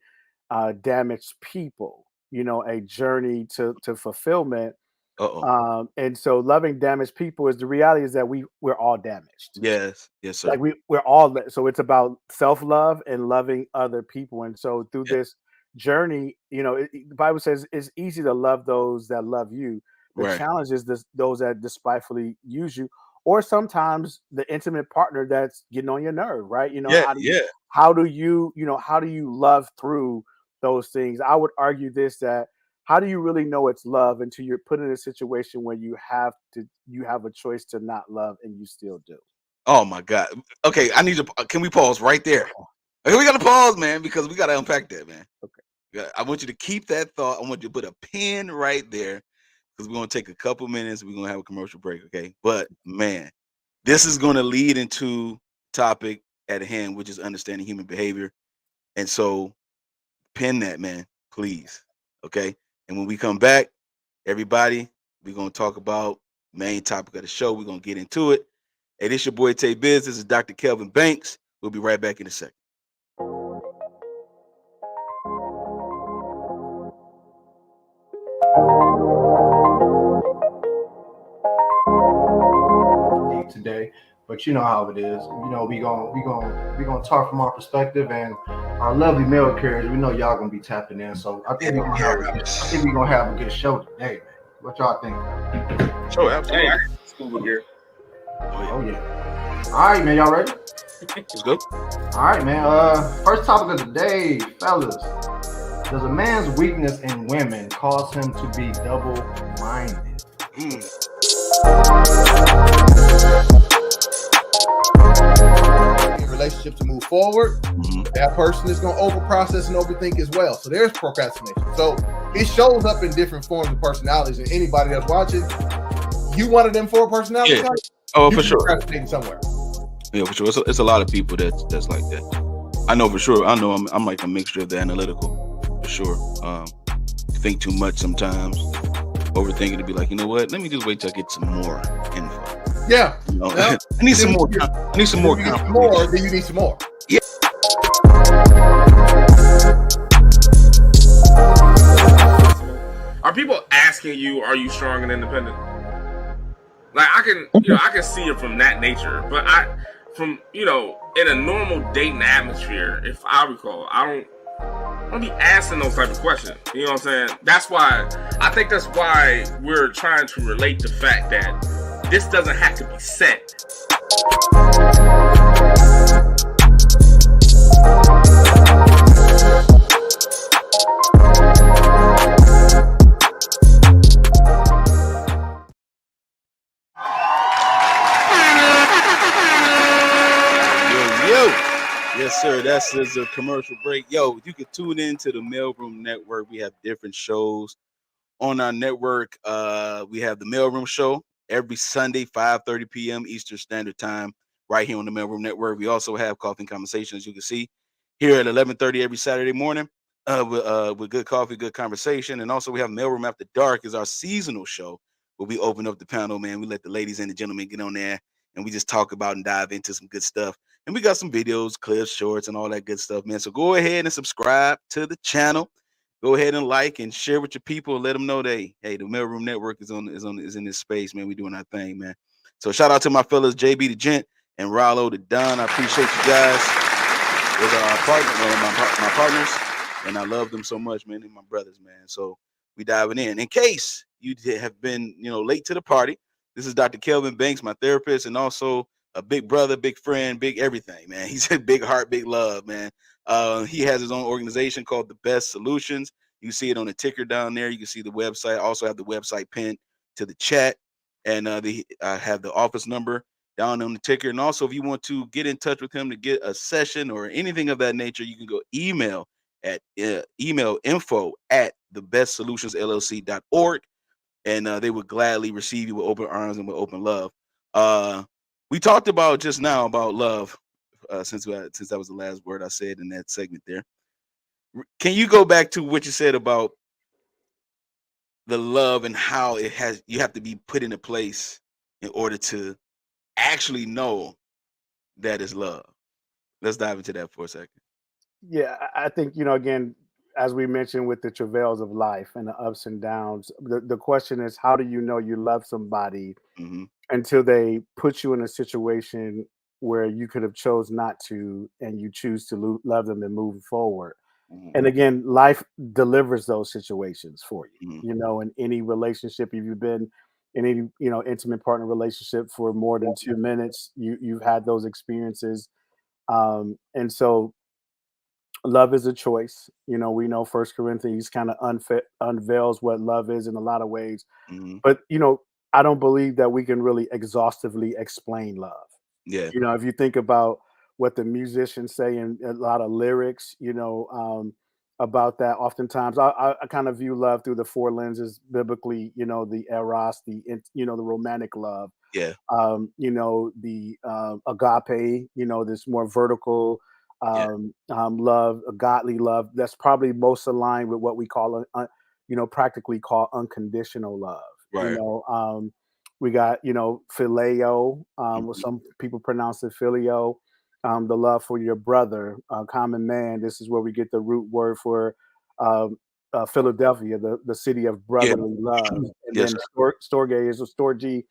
Damaged People, you know, a journey to fulfillment. And so loving damaged people is the reality is that we're all damaged. Yes, sir. Like we're all, so it's about self-love and loving other people. And so through this journey, you know, the Bible says it's easy to love those that love you. The challenge is those that despitefully use you, or sometimes the intimate partner that's getting on your nerve, right? You know, how do you love through those things? I would argue that how do you really know it's love until you're put in a situation where you have a choice to not love and you still do? Oh my God. Okay, can we pause right there? Okay, we gotta pause, man, because we gotta unpack that, man. Okay. I want you to keep that thought. I want you to put a pin right there, because we're gonna take a couple minutes. We're gonna have a commercial break, okay? But man, this is gonna lead into topic at hand, which is understanding human behavior. And so pin that, man, please. Okay. And when we come back, everybody, we're gonna talk about main topic of the show. We're gonna get into it. Hey, this your boy Tay Biz. This is Dr. Kelvin Banks. We'll be right back in a second. Today, but you know how it is. You know, we gonna talk from our perspective, and our lovely mail carriers. We know y'all gonna be tapping in, so I think we're gonna have a good show today, man. What y'all think? Sure, absolutely. Hey, school here. Oh yeah. All right, man. Y'all ready? Let's go. All right, man. First topic of the day, fellas. Does a man's weakness in women cause him to be double-minded? In relationship to move forward, that person is going to overprocess and overthink as well. So there's procrastination. So it shows up in different forms of personalities. And anybody that's watching, you one of them four personalities? Yeah. Oh, for sure. Procrastinating somewhere. Yeah, for sure. It's a lot of people that's like that. I know for sure. I know I'm like a mixture of the analytical, for sure. Think too much sometimes. Overthinking to be like, you know what? Let me just wait till I get some more info. Yeah. You know, I need some more. I need some more. More, then you need some more. Yeah. Are people asking you, are you strong and independent? Like I can see it from that nature, but in a normal dating atmosphere, if I recall, I don't be asking those type of questions. You know what I'm saying? That's why we're trying to relate the fact that this doesn't have to be said. Yes, sir. That's a commercial break. Yo, you can tune into the Mailroom Network. We have different shows on our network. We have the Mailroom Show every Sunday, 5:30 p.m. Eastern Standard Time, right here on the Mailroom Network. We also have Coffee and Conversations, you can see here at 11:30 every Saturday morning with good coffee, good conversation. And also we have Mailroom After Dark is our seasonal show where we open up the panel, man. We let the ladies and the gentlemen get on there and we just talk about and dive into some good stuff. And we got some videos, clips, shorts, and all that good stuff, man. So go ahead and subscribe to the channel. Go ahead and like and share with your people. Let them know hey, the Mailroom Network is in this space, man. We doing our thing, man. So shout out to my fellas, JB the Gent and Rollo the Don. I appreciate you guys. Those are my partners, and I love them so much, man. They're my brothers, man. So we diving in. In case you have been, late to the party, this is Dr. Kelvin Banks, my therapist, and also a big brother, big friend, big everything, man. He's a big heart, big love, man. He has his own organization called The Best Solutions. You can see it on the ticker down there. You can see the website. I also have the website pinned to the chat, and have the office number down on the ticker. And also, if you want to get in touch with him to get a session or anything of that nature, you can go email at email info at thebestsolutionsllc.org, and they would gladly receive you with open arms and with open love. We talked about just now about love, since that was the last word I said in that segment there. Can you go back to what you said about the love and how you have to be put into place in order to actually know that is love? Let's dive into that for a second. Yeah, I think, again, as we mentioned with the travails of life and the ups and downs, the question is, how do you know you love somebody Mm-hmm. until they put you in a situation where you could have chose not to, and you choose to love them and move forward. Mm-hmm. And again, life delivers those situations for you. Mm-hmm. In any relationship, if you've been in any intimate partner relationship for more than 2 minutes, you've had those experiences. And so love is a choice. We know First Corinthians kind of unveils what love is in a lot of ways. Mm-hmm. But I don't believe that we can really exhaustively explain love. Yeah. If you think about what the musicians say in a lot of lyrics, about that, oftentimes I kind of view love through the four lenses biblically. The eros, the romantic love, Yeah. The agape, this more vertical love, a godly love. That's probably most aligned with what we call, practically call unconditional love. Right. We got, phileo, what Mm-hmm. some people pronounce it filio, the love for your brother, common man. This is where we get the root word for Philadelphia, the city of Yeah. brotherly love. And Yes, then sir. storge is a storge,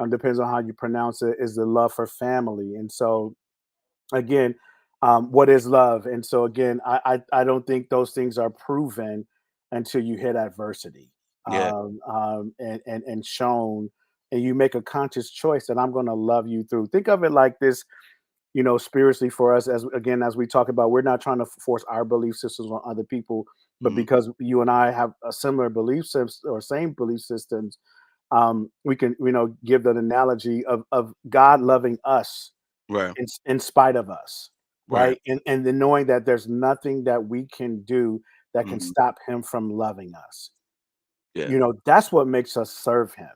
depends on how you pronounce it, is the love for family. And so, again, what is love? And so, again, I don't think those things are proven until you hit adversity, Yeah. and shown, and you make a conscious choice that I'm going to love you through. Think of it like this, spiritually for us, as we talk about, we're not trying to force our belief systems on other people, but Mm-hmm. because you and I have a similar belief system or same belief systems, we can, give that analogy of God loving us Right. in spite of us, Right. right? And then knowing that there's nothing that we can do that can Mm-hmm. stop him from loving us. Yeah. That's what makes us serve him,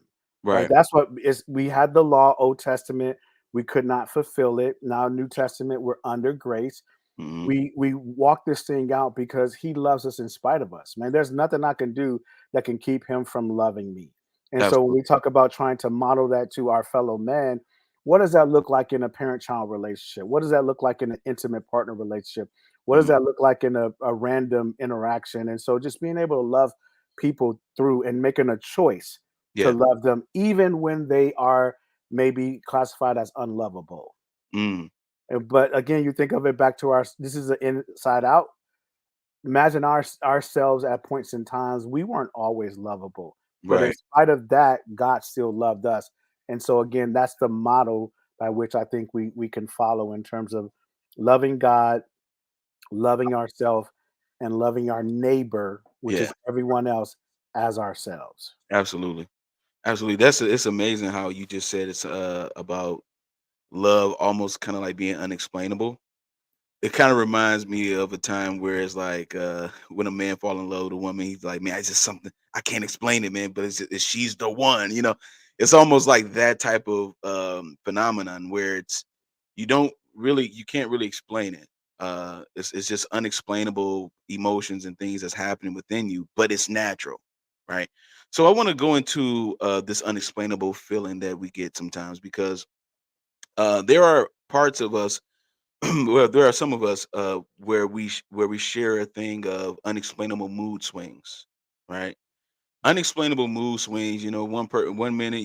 right? Right. That's what is. We had the law, Old Testament, we could not fulfill it. Now, New Testament, we're under grace. Mm-hmm. We walk this thing out because he loves us in spite of us. Man, there's nothing I can do that can keep him from loving me. And so when Absolutely. we talk about trying to model that to our fellow man, what does that look like in a parent-child relationship? What does that look like in an intimate partner relationship? What does Mm-hmm. that look like in a random interaction? And so just being able to love people through and making a choice to Yeah. love them, even when they are maybe classified as unlovable. Mm. But again, you think of it back to this is an inside out. Imagine ourselves at points in times we weren't always lovable, but in Right. spite of that, God still loved us. And so again, that's the model by which I think we can follow in terms of loving God, loving ourselves, and loving our neighbor, which Yeah. is everyone else, as ourselves. Absolutely. Absolutely. It's amazing how you just said it's about love almost kind of like being unexplainable. It kind of reminds me of a time where it's like when a man fall in love with a woman, he's like, man, it's just something I can't explain it, man, but she's the one, It's almost like that type of phenomenon where you can't really explain it. It's just unexplainable emotions and things that's happening within you, but it's natural, right? So I want to go into this unexplainable feeling that we get sometimes because there are parts of us well, there are some of us where we share a thing of unexplainable mood swings, right? Unexplainable mood swings. One minute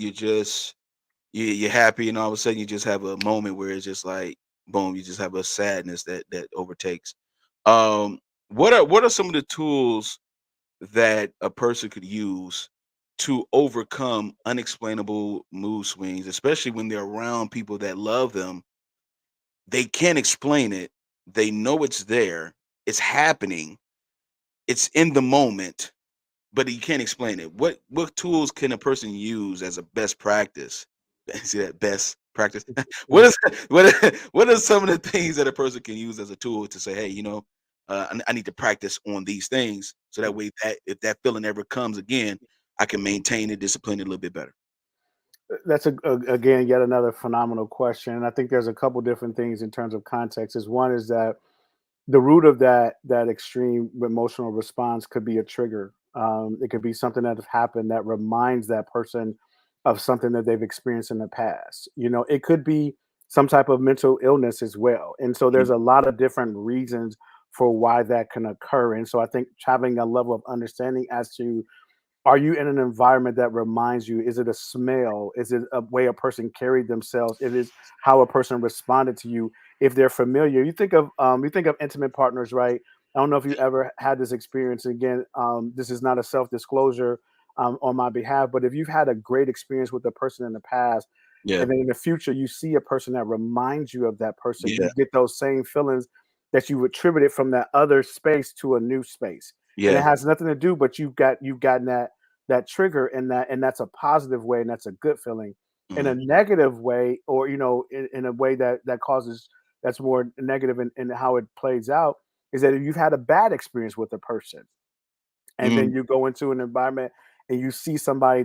you're happy, and all of a sudden you just have a moment where it's just like boom, you just have a sadness that overtakes. Um, what are some of the tools that a person could use to overcome unexplainable mood swings, especially when they're around people that love them? They can't explain it. They know it's there. It's happening. it's in the moment, but you can't explain it. What tools can a person use as a best practice? See that best practice? what is what are some of the things that a person can use as a tool to say, hey, I need to practice on these things so that way that if that feeling ever comes again, I can maintain the discipline a little bit better. That's again yet another phenomenal question. And I think there's a couple different things in terms of context. Is one is that the root of that extreme emotional response could be a trigger. It could be something that has happened that reminds that person of something that they've experienced in the past. It could be some type of mental illness as well. And so there's Mhm. a lot of different reasons for why that can occur. And so I think having a level of understanding as to, are you in an environment that reminds you? Is it a smell? Is it a way a person carried themselves? It is how a person responded to you. If they're familiar, you think of intimate partners, right? I don't know if you ever had this experience. Again, this is not a self-disclosure on my behalf, but if you've had a great experience with a person in the past, Yeah, and then in the future you see a person that reminds you of that person, yeah, you get those same feelings that you attributed from that other space to a new space, and it yeah. has nothing to do, but you've gotten that trigger, and that's a positive way, and that's a good feeling. In a Mhm. negative way, or in a way that causes, that's more negative in how it plays out, is that if you've had a bad experience with a person, and then Mhm. you go into an environment and you see somebody,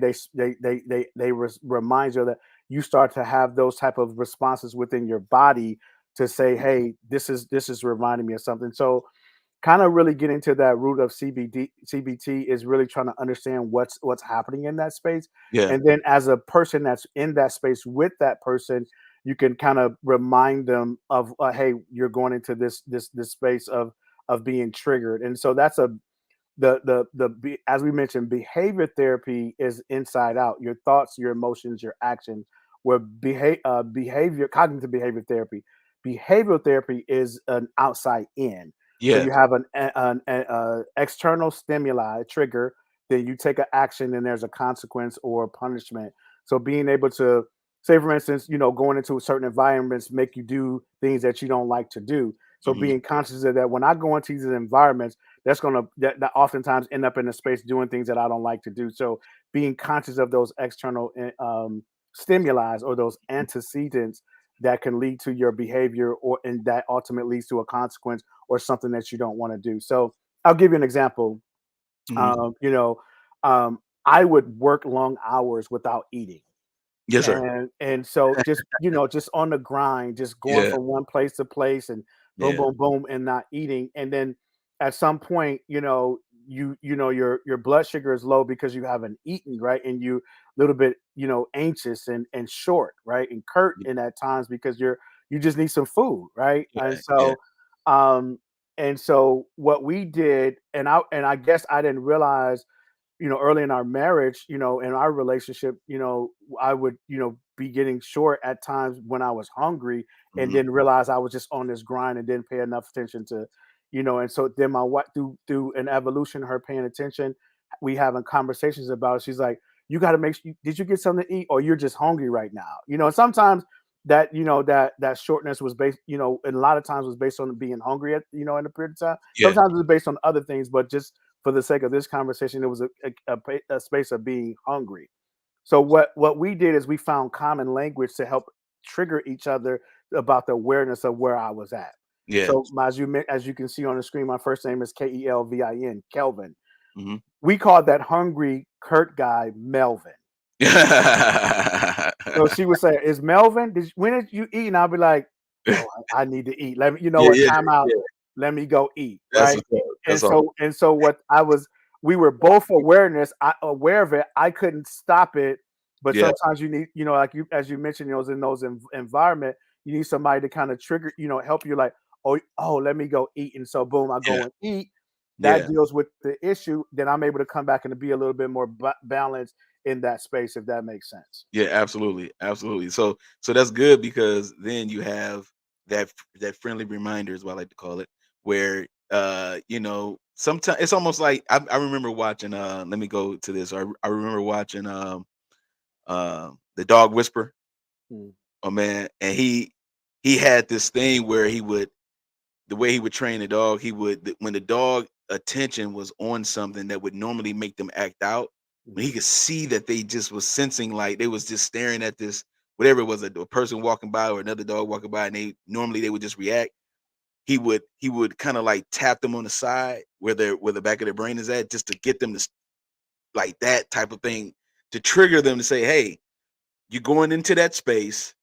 remind you that, you start to have those type of responses within your body to say, hey, this is reminding me of something. So kind of really getting to that root of CBT is really trying to understand what's happening in that space. Yeah, And then as a person that's in that space with that person, you can kind of remind them of, hey, you're going into this space of being triggered. And so that's as we mentioned, behavior therapy is inside out, your thoughts, your emotions, your actions. Where cognitive behavior therapy, behavioral therapy is an outside in. So yeah, you have an external stimuli trigger, then you take an action, and there's a consequence or punishment. So being able to, say for instance, going into certain environments make you do things that you don't like to do. So mhm, being conscious of that, when I go into these environments, that oftentimes end up in a space doing things that I don't like to do. So being conscious of those external stimuli, or those antecedents that can lead to your behavior, and that ultimately leads to a consequence or something that you don't want to do. So I'll give you an example. mhm. Um, you know, I would work long hours without eating. Yes, sir. And so just on the grind, just going Yeah, from one place to place, and boom, yeah, boom, boom, and not eating. And then at some point, your blood sugar is low because you haven't eaten, right? And you a little bit, anxious and short, right? And curt in at times because you just need some food, right? yeah, yeah, Um and so what we did, and I guess I didn't realize, early in our marriage, in our relationship, I would, be getting short at times when I was hungry, and mhm, then realize I was just on this grind and didn't pay enough attention to, and so then my wife, through an evolution, her paying attention, we having conversations about it. She's like, you got to make sure, did you get something to eat, or you're just hungry right now? And sometimes that shortness was based, and a lot of times was based on being hungry at, in a period of time. yeah, Sometimes it's based on other things, but just for the sake of this conversation, it was a space of being hungry. So what we did is we found common language to help trigger each other about the awareness of where I was at. yeah, So as you can see on the screen, my first name is Kelvin, Kelvin. mhm. We called that hungry Kurt guy Melvin. So she would say, "Is Melvin? When did you eat?" And I'll be like, "Oh, I need to eat. Let me, Yeah, what? yeah, Time out. yeah. Let me go eat." That's Right. what's up. And That's all. so we were both aware of it. I couldn't stop it, but Yeah, sometimes you need, like as you mentioned, in those environment, you need somebody to kind of trigger, help you, like, oh, let me go eat. And so boom, I yeah, go and eat. That yeah. deals with the issue. Then I'm able to come back and be a little bit more balanced in that space, if that makes sense. Yeah, absolutely, absolutely. So that's good because then you have that friendly reminder is what I like to call it, where sometimes it's almost like I remember watching let me go to this. I remember watching the dog whisper. Mm. Oh man, and he had this thing where he would the way he would train the dog, when the dog attention was on something that would normally make them act out, when he could see that they just was sensing like they was just staring at this, whatever it was, a person walking by or another dog walking by, and they would just react. He would kind of like tap them on the side where the back of their brain is at, just to get them to, like, that type of thing, to trigger them to say, hey, you're going into that space.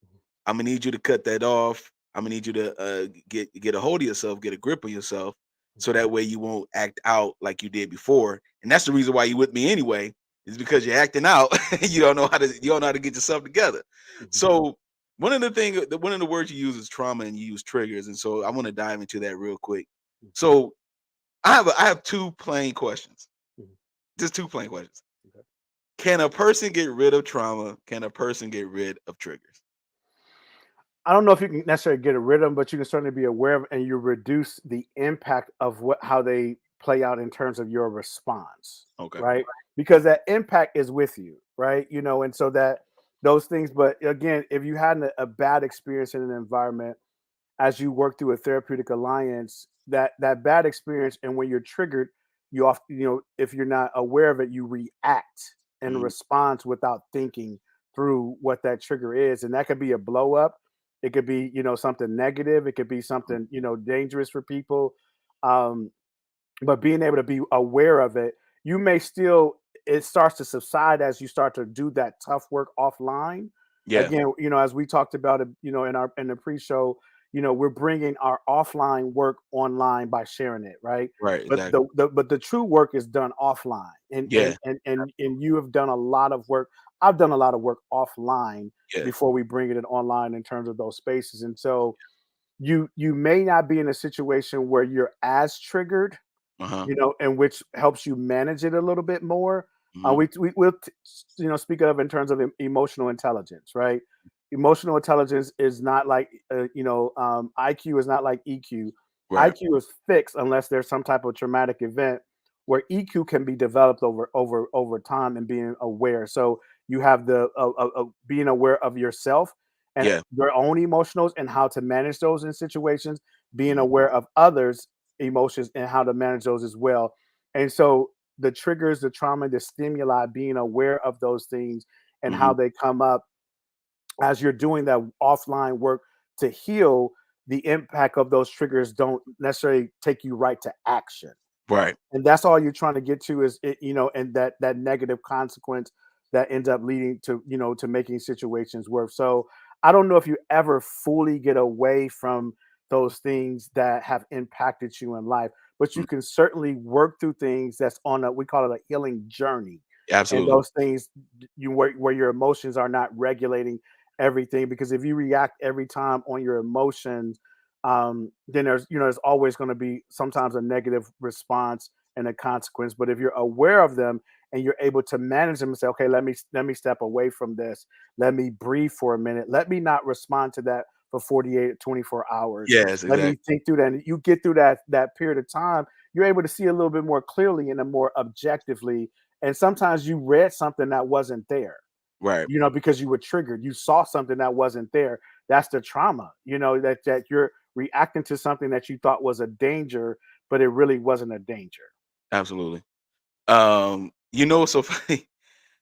I'm gonna need you to cut that off. I'm gonna need you to get a hold of yourself, get a grip of yourself, so that way you won't act out like you did before. And that's the reason why you with me anyway, is because you're acting out. You don't know how to get yourself together. So one of the words you use is trauma, and you use triggers. And so I want to dive into that real quick. So I have two plain questions. Just two plain questions. Okay. Can a person get rid of trauma? Can a person get rid of triggers? I don't know if you can necessarily get rid of them, but you can certainly be aware of, and you reduce the impact of how they play out in terms of your response. Okay. Right. Because that impact is with you. Right. And so that those things. But again, if you had a bad experience in an environment, as you work through a therapeutic alliance, that bad experience, and when you're triggered, you often, if you're not aware of it, you react and response without thinking through what that trigger is. And that could be a blow up. It could be, something negative. It could be something, dangerous for people. But being able to be aware of it, it starts to subside as you start to do that tough work offline. Yeah. Again, as we talked about it, in the pre-show, we're bringing our offline work online by sharing it, right? Right. But Exactly. the true work is done offline, and Yeah. and you have done a lot of work. I've done a lot of work offline Yeah. before we bring it in online in terms of those spaces. And so you may not be in a situation where you're as triggered, and which helps you manage it a little bit more. We'll speak of in terms of emotional intelligence, right? Emotional intelligence is not like IQ is not like EQ. Right. IQ is fixed unless there's some type of traumatic event, where EQ can be developed over time and being aware. So you have the being aware of yourself and Yeah. your own emotions and how to manage those in situations, being aware of others' emotions and how to manage those as well. And so the triggers, the trauma, the stimuli, being aware of those things and how they come up as you're doing that offline work to heal, the impact of those triggers don't necessarily take you right to action. Right. And that's all you're trying to get to is and that negative consequence that ends up leading to to making situations worse. So I don't know if you ever fully get away from those things that have impacted you in life, but you can certainly work through things that's we call it a healing journey. And Absolutely. those things where your emotions are not regulating everything, because if you react every time on your emotions, then there's always going to be sometimes a negative response and a consequence. But if you're aware of them and you're able to manage them and say, okay, let me step away from this, let me breathe for a minute, let me not respond to that for 48 24 hours, Yes. let Exactly. me think through that, and you get through that period of time, you're able to see a little bit more clearly and more objectively. And sometimes you read something that wasn't there, Right. because you were triggered, you saw something that wasn't there. That's the trauma, that you're reacting to something that you thought was a danger, but it really wasn't a danger. Absolutely. So funny,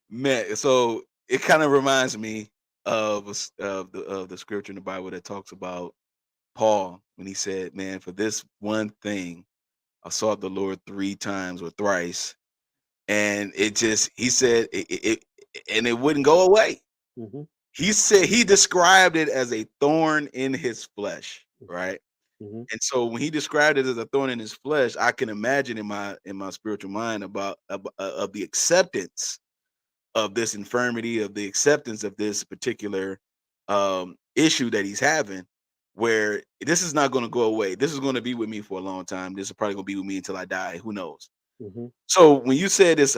man. So it kind of reminds me of the scripture in the Bible that talks about Paul when he said, "Man, for this one thing, I sought the Lord 3 times or thrice," and he said and it wouldn't go away. Mhm, He said he described it as a thorn in his flesh, right? mhm, And so when he described it as a thorn in his flesh, I can imagine in my spiritual mind of the acceptance of this infirmity, of the acceptance of this particular issue that he's having, where this is not going to go away. This is going to be with me for a long time. This is probably going to be with me until I die. Who knows? mhm, So when you said this,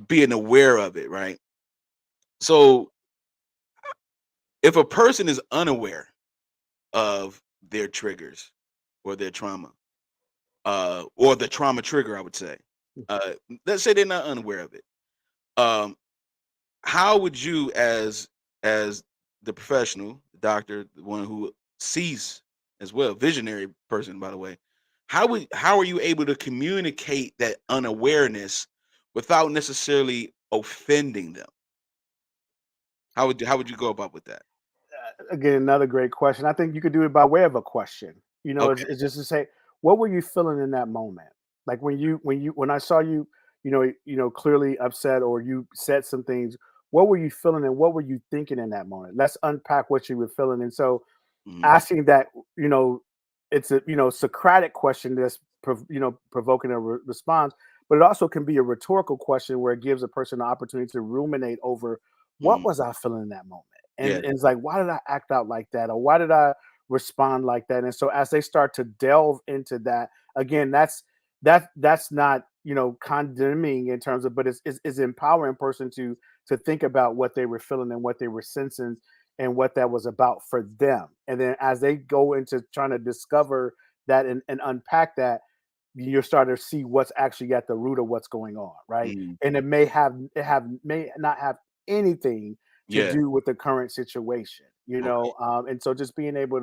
being aware of it, right? So if a person is unaware of their triggers or their trauma, or the trauma trigger, I would say. Uh, let's say they're not unaware of it. Um, how would you, as the professional, the doctor, the one who sees as well, visionary person, by the way, how are you able to communicate that unawareness without necessarily offending them? How would you go about with that? Again, another great question. I think you could do it by way of a question. Okay. It's just to say, what were you feeling in that moment? Like when I saw you, clearly upset, or you said some things. What were you feeling and what were you thinking in that moment? Let's unpack what you were feeling. And so, Mhm. asking that, it's a Socratic question that's provoking a response, but it also can be a rhetorical question where it gives a person the opportunity to ruminate over what Mhm. was I feeling in that moment, Yeah. and it's like, why did I act out like that, or why did I respond like that? And so as they start to delve into that, again, that's not condemning in terms of, but it's empowering person to think about what they were feeling and what they were sensing and what that was about for them. And then as they go into trying to discover that and unpack that, you're starting to see what's actually at the root of what's going on, right? Mhm. And may not have anything to Yeah. do with the current situation, Okay. and so just being able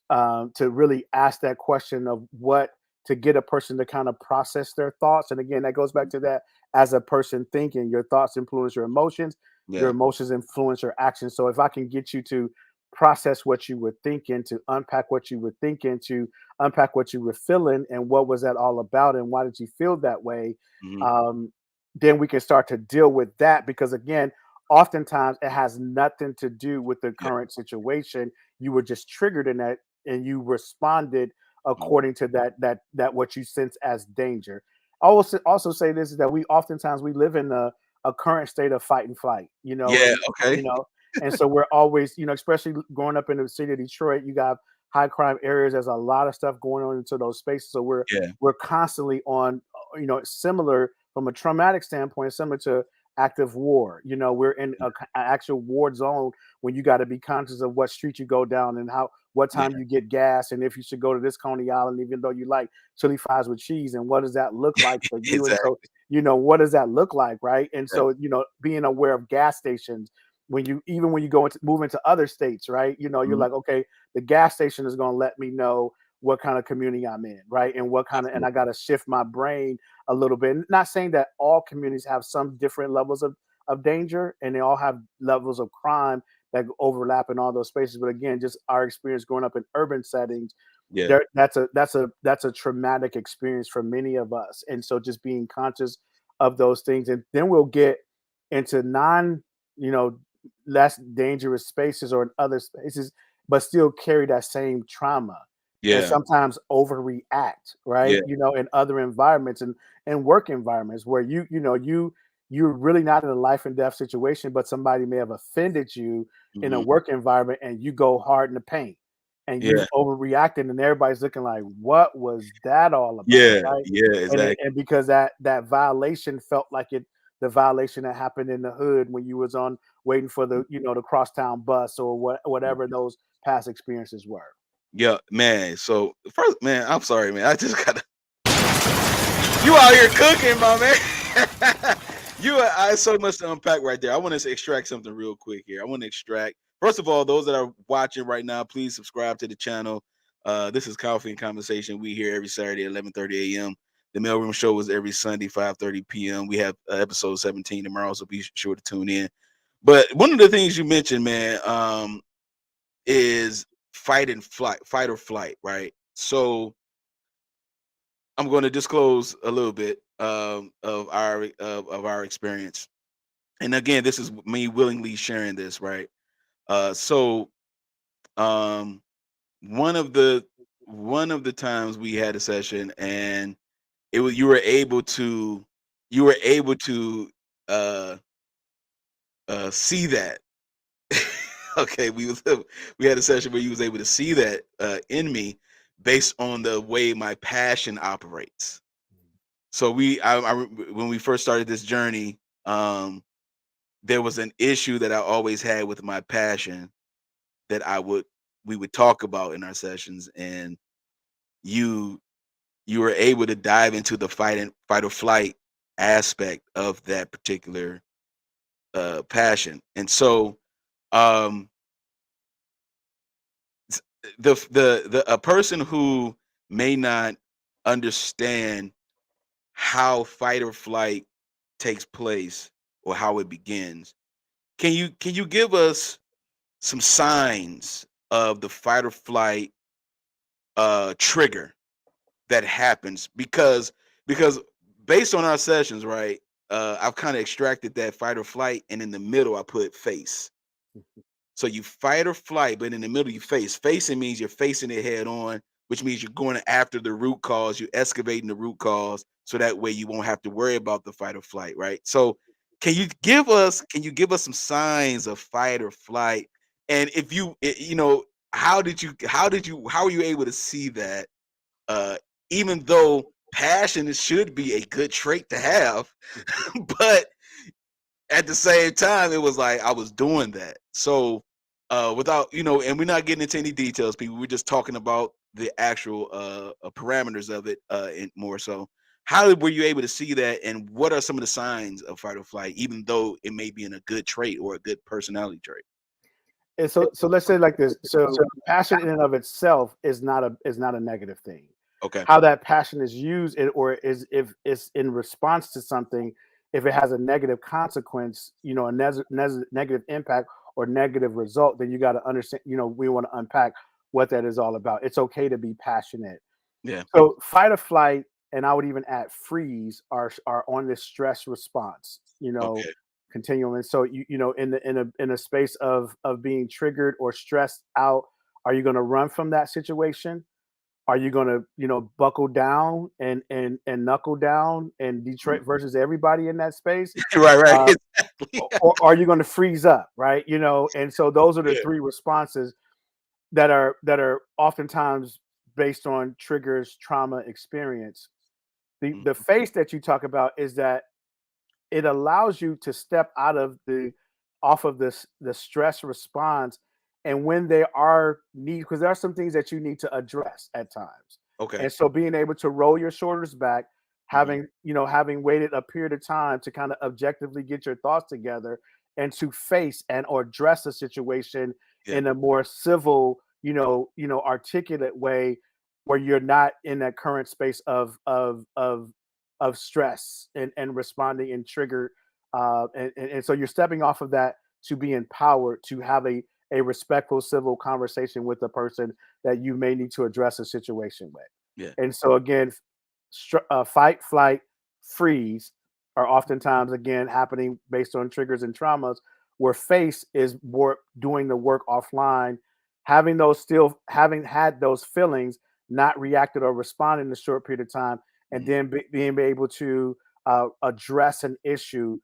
to really ask that question of what, to get a person to kind of process their thoughts. And again, that goes back to that, as a person thinking, your thoughts influence your Yeah. emotions influence your actions. So if I can get you to process what you were thinking, to unpack what you were thinking, to unpack what you were feeling, and what was that all about, and why did you feel that way, Mhm. um, then we can start to deal with that. Because again, oftentimes it has nothing to do with the Yeah. current situation. You were just triggered in that, and you responded Mhm. according to that what you sense as danger. I will also say this, is that we oftentimes we live in a current state of fight and flight, Yeah. and Okay. and so we're always, especially growing up in the city of Detroit, you got high crime areas. There's a lot of stuff going on into those spaces. So Yeah. we're constantly on, similar from a traumatic standpoint, similar to active war. We're in a actual war zone when you got to be conscious of what street you go down, and what Yeah. time you get gas, and if you should go to this Coney Island, even though you like chili fries with cheese, and what does that look like for you? And so, Exactly. what does that look like, right? And Yeah. so, being aware of gas stations, when you go into move into other states, right? You're Mhm. like, okay, the gas station is going to let me know what kind of community I'm in, right? And and I Absolutely. got to shift my brain a little bit. Not saying that all communities have some different levels of danger, and they all have levels of crime that overlap in all those spaces. But again, just our experience growing up in urban settings, Yeah. that's a traumatic experience for many of us. And so just being conscious of those things, and then we'll get into you know, less dangerous spaces or in other spaces, but still carry that same trauma, and Yeah. sometimes overreact, Yeah. right? In other environments, and work environments where you're really not in a life and death situation, but somebody may have offended you in a Mhm. work environment, and you go hard in the paint, and Yeah. you've overreacted, and everybody's looking like, what was that all about, Yeah. right? Yeah. And Exactly. because that violation felt like the violation that happened in the hood when you was on waiting for the crosstown bus, or whatever those past experiences were. Yeah, man. So first, man, I'm sorry, man. I just gotta. You out here cooking, my man. I so much to unpack right there. I want to extract something real quick here. I want to extract. First of all, those that are watching right now, please subscribe to the channel. This is Coffee and Conversation. We here every Saturday at 11:30 a.m. The Mailroom Show is every Sunday 5:30 p.m. We have episode 17 tomorrow, so be sure to tune in. But one of the things you mentioned, man, is fight or flight, right? So I'm going to disclose a little bit of our experience, and again, this is me willingly sharing this, right? So um, one of the times we had a session, and it was you were able to uh, see that. Okay, we had a session where you was able to see that in me based on the way my passion operates. So when we first started this journey, there was an issue that I always had with my passion that we would talk about in our sessions, and you you were able to dive into the fight or flight aspect of that particular passion. And so um the a person who may not understand how fight or flight takes place or how it begins. Can you give us some signs of the fight or flight trigger that happens? Because based on our sessions, right? I've kind of extracted that fight or flight, and in the middle I put face. So you fight or flight, but in the middle you face. Facing means you're facing it head on, which means you're going after the root cause, you're excavating the root cause, so that way you won't have to worry about the fight or flight, right? So can you give us some signs of fight or flight? And if how are you able to see that? Even though passion should be a good trait to have, but at the same time, it was like I was doing that. So without, and we're not getting into any details, people. We're just talking about the actual parameters of it, and more so. How were you able to see that, and what are some of the signs of fight or flight, even though it may be in a good trait or a good personality trait? And so let's say like this. So passion in and of itself is not a negative thing. Okay. How that passion is used, or is if it's in response to something, if it has a negative consequence, a negative impact or negative result, then you got to understand. We want to unpack what that is all about. It's okay to be passionate. Yeah. So fight or flight, and I would even add freeze, are on this stress response. Okay. Continuum. And so in a space of being triggered or stressed out, are you going to run from that situation? Are you going to buckle down and knuckle down and Detroit versus everybody in that space? Right. Exactly. Or are you going to freeze up, right? And so those are the three responses that are oftentimes based on triggers, trauma, experience. The face that you talk about is that it allows you to step off of the stress response, and when they are because there are some things that you need to address at times. Okay. And so being able to roll your shoulders back, having waited a period of time to kind of objectively get your thoughts together and to face and or address a situation in a more civil, articulate way, where you're not in that current space of stress and responding and trigger, and so you're stepping off of that to be empowered to have a respectful civil conversation with the person that you may need to address a situation with. Yeah. And so again, fight, flight, freeze are oftentimes again happening based on triggers and traumas, where face is more doing the work offline, having had those feelings, not reacted or responded in a short period of time, and then being able to address an issue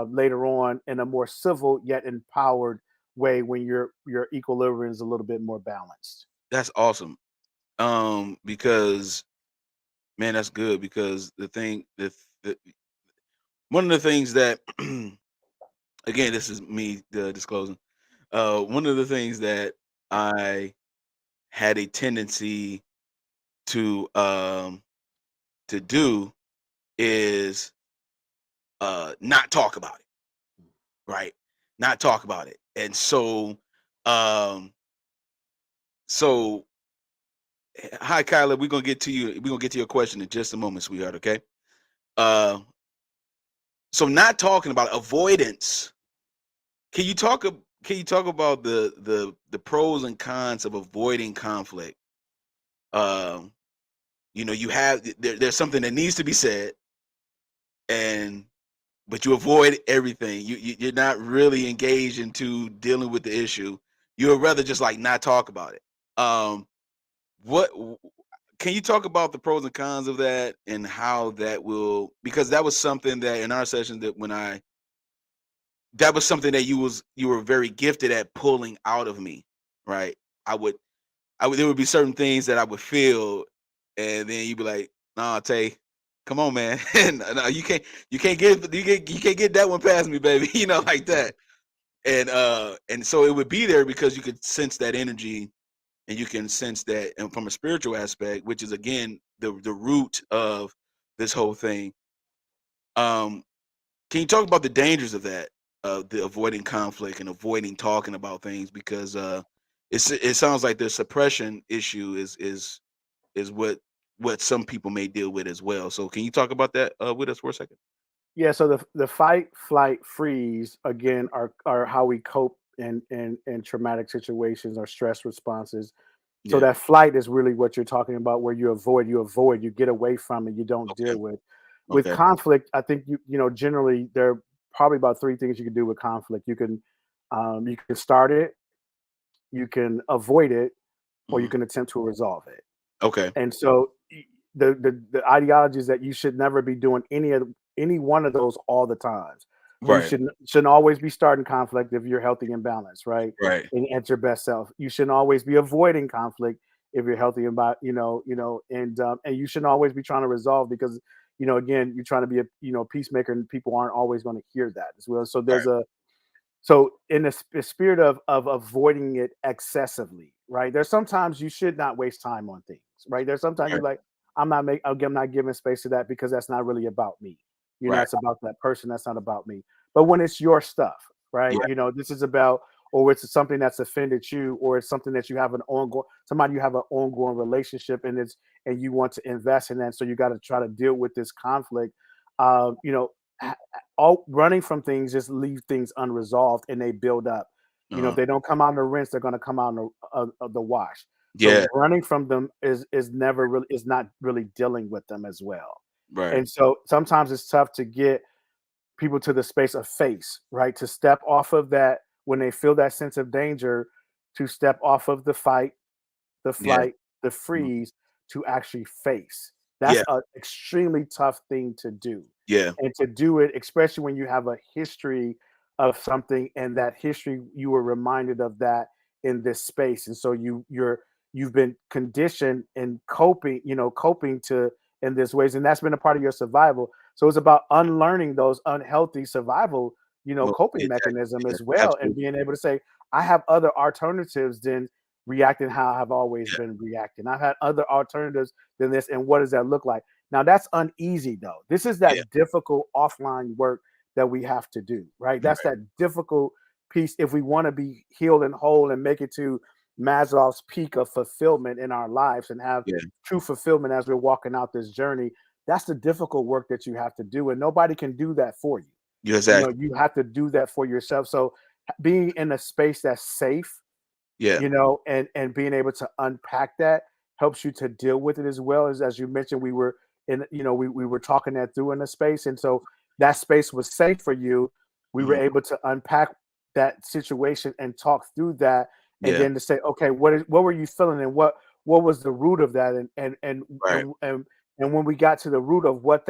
later on in a more civil yet empowered way when your equilibrium is a little bit more balanced. That's awesome. Because man, that's good, because one of the things that again, this is me disclosing. One of the things that I had a tendency to do is not talk about it, right? Not talk about it. And so so hi Kyla, we're gonna get to your question in just a moment, sweetheart. Okay. So not talking about avoidance. Can you talk about the pros and cons of avoiding conflict? You have there's something that needs to be said, but you avoid everything. You're not really engaged into dealing with the issue. You would rather just like not talk about it. What can you talk about the pros and cons of that, and how that will, because that was something that in our session that was something that you were very gifted at pulling out of me, right? There would be certain things that I would feel, and then you'd be like, "Nah, Tay, come on, man, no, you can't get that one past me, baby," like that. And so it would be there because you could sense that energy, and you can sense that, and from a spiritual aspect, which is again the root of this whole thing. Can you talk about the dangers of that, the avoiding conflict and avoiding talking about things? Because it sounds like the suppression issue is what what some people may deal with as well. So can you talk about that with us for a second? Yeah, so the fight, flight, freeze again are how we cope in traumatic situations or stress responses. So Yeah. that flight is really what you're talking about, where you avoid, you get away from it, you don't Okay. deal with. With Okay. conflict, I think generally there are probably about three things you can do with conflict. You can start it, you can avoid it, or you Mhm. can attempt to resolve it. Okay. And so the ideology is that you should never be doing any one of those all the times. So you Right. shouldn't always be starting conflict if you're healthy and balanced, right? Right. And at your best self. You shouldn't always be avoiding conflict if you're healthy and and you shouldn't always be trying to resolve because again you're trying to be a peacemaker and people aren't always going to hear that as well. So Right. in the spirit of avoiding it excessively, right? There's sometimes you should not waste time on things, right? There's sometimes Right. you're like, I'm not giving space to that because that's not really about me. Right. It's about that person. That's not about me. But when it's your stuff, right? Yeah. This is about, or it's something that's offended you, or it's something that you have somebody you have an ongoing relationship, and you want to invest in that. So you got to try to deal with this conflict. All running from things just leave things unresolved and they build up. If Uh-huh. they don't come out in the rinse, they're going to come out in the wash. Yeah. So running from them is not really dealing with them as well. Right. And so sometimes it's tough to get people to the space of face, right? To step off of that when they feel that sense of danger, to step off of the fight, the Yeah. flight, the Mhm. freeze, to actually face. That's Yeah. an extremely tough thing to do. Yeah. And to do it, especially when you have a history of something and that history, you were reminded of that in this space. And so you've been conditioned and coping to in this ways. And that's been a part of your survival. So it's about unlearning those unhealthy survival, Well, coping exactly. mechanism Yeah. as well, and Absolutely. being able to say, I have other alternatives than reacting how I've always Yeah. been reacting. I've had other alternatives than this. And what does that look like? Now that's uneasy though. This is Yeah. that difficult offline work that we have to do, right? That's Right. that difficult piece if we want to be healed and whole and make it to Maslow's peak of fulfillment in our lives and have Yeah. true fulfillment as we're walking out this journey. That's the difficult work that you have to do, and nobody can do that for you. Yeah. Exactly. You have to do that for yourself. So being in a space that's safe, Yeah. and being able to unpack that helps you to deal with it as well as you mentioned, we were in, we were talking that through in a space. And so that space was safe for you. We were Mhm. able to unpack that situation and talk through that. And Yeah. then to say, okay, what were you feeling and what was the root of that? Right. And when we got to the root of what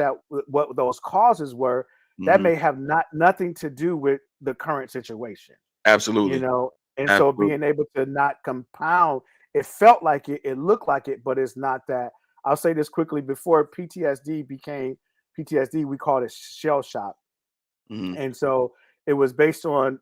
those causes were, that Mhm. may have nothing to do with the current situation, you Absolutely. know. And so Absolutely. being able to not compound, it felt like it looked like it, but it's not that. I'll say this quickly: before PTSD became PTSD, we called it shell shock. Mhm. And so it was based on,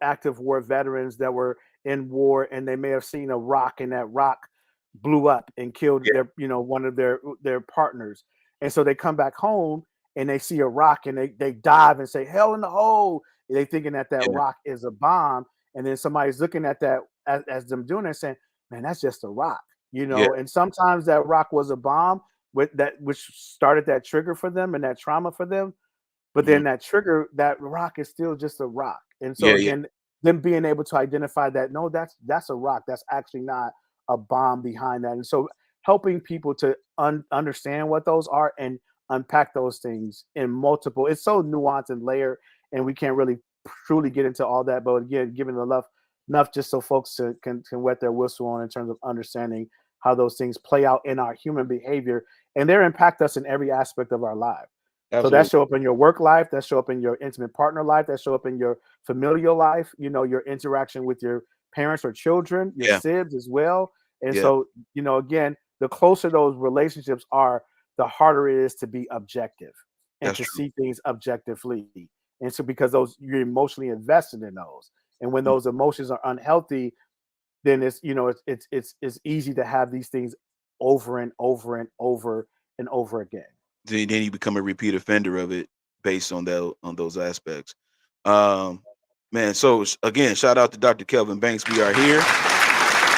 active war veterans that were in war, and they may have seen a rock, and that rock blew up and killed Yeah. one of their partners. And so they come back home and they see a rock, and they dive and say, hell in the hole. They thinking that Yeah. rock is a bomb. And then somebody's looking at that as them doing it, saying, man, that's just a rock, Yeah. and sometimes that rock was a bomb which started that trigger for them and that trauma for them. But Mhm. then that rock is still just a rock. And so Yeah. Yeah. again, them being able to identify that, no, that's a rock. That's actually not a bomb behind that. And so helping people to understand what those are and unpack those things in multiple, it's so nuanced and layered, and we can't really truly get into all that. But again, giving enough just so folks can wet their whistle on in terms of understanding how those things play out in our human behavior, and they impact us in every aspect of our life. So that Absolutely. show up in your work life, that show up in your intimate partner life, that show up in your familial life, your interaction with your parents or children, your Yeah. sibs as well. And Yeah. so, again, the closer those relationships are, the harder it is to be objective and That's to true. see things objectively. And so because you're emotionally invested in those. And when Mm. those emotions are unhealthy, then it's easy to have these things over and over and over and over again. Then you become a repeat offender of it based on those aspects. Um, Man, so again, shout out to Dr. Kelvin Banks. We are here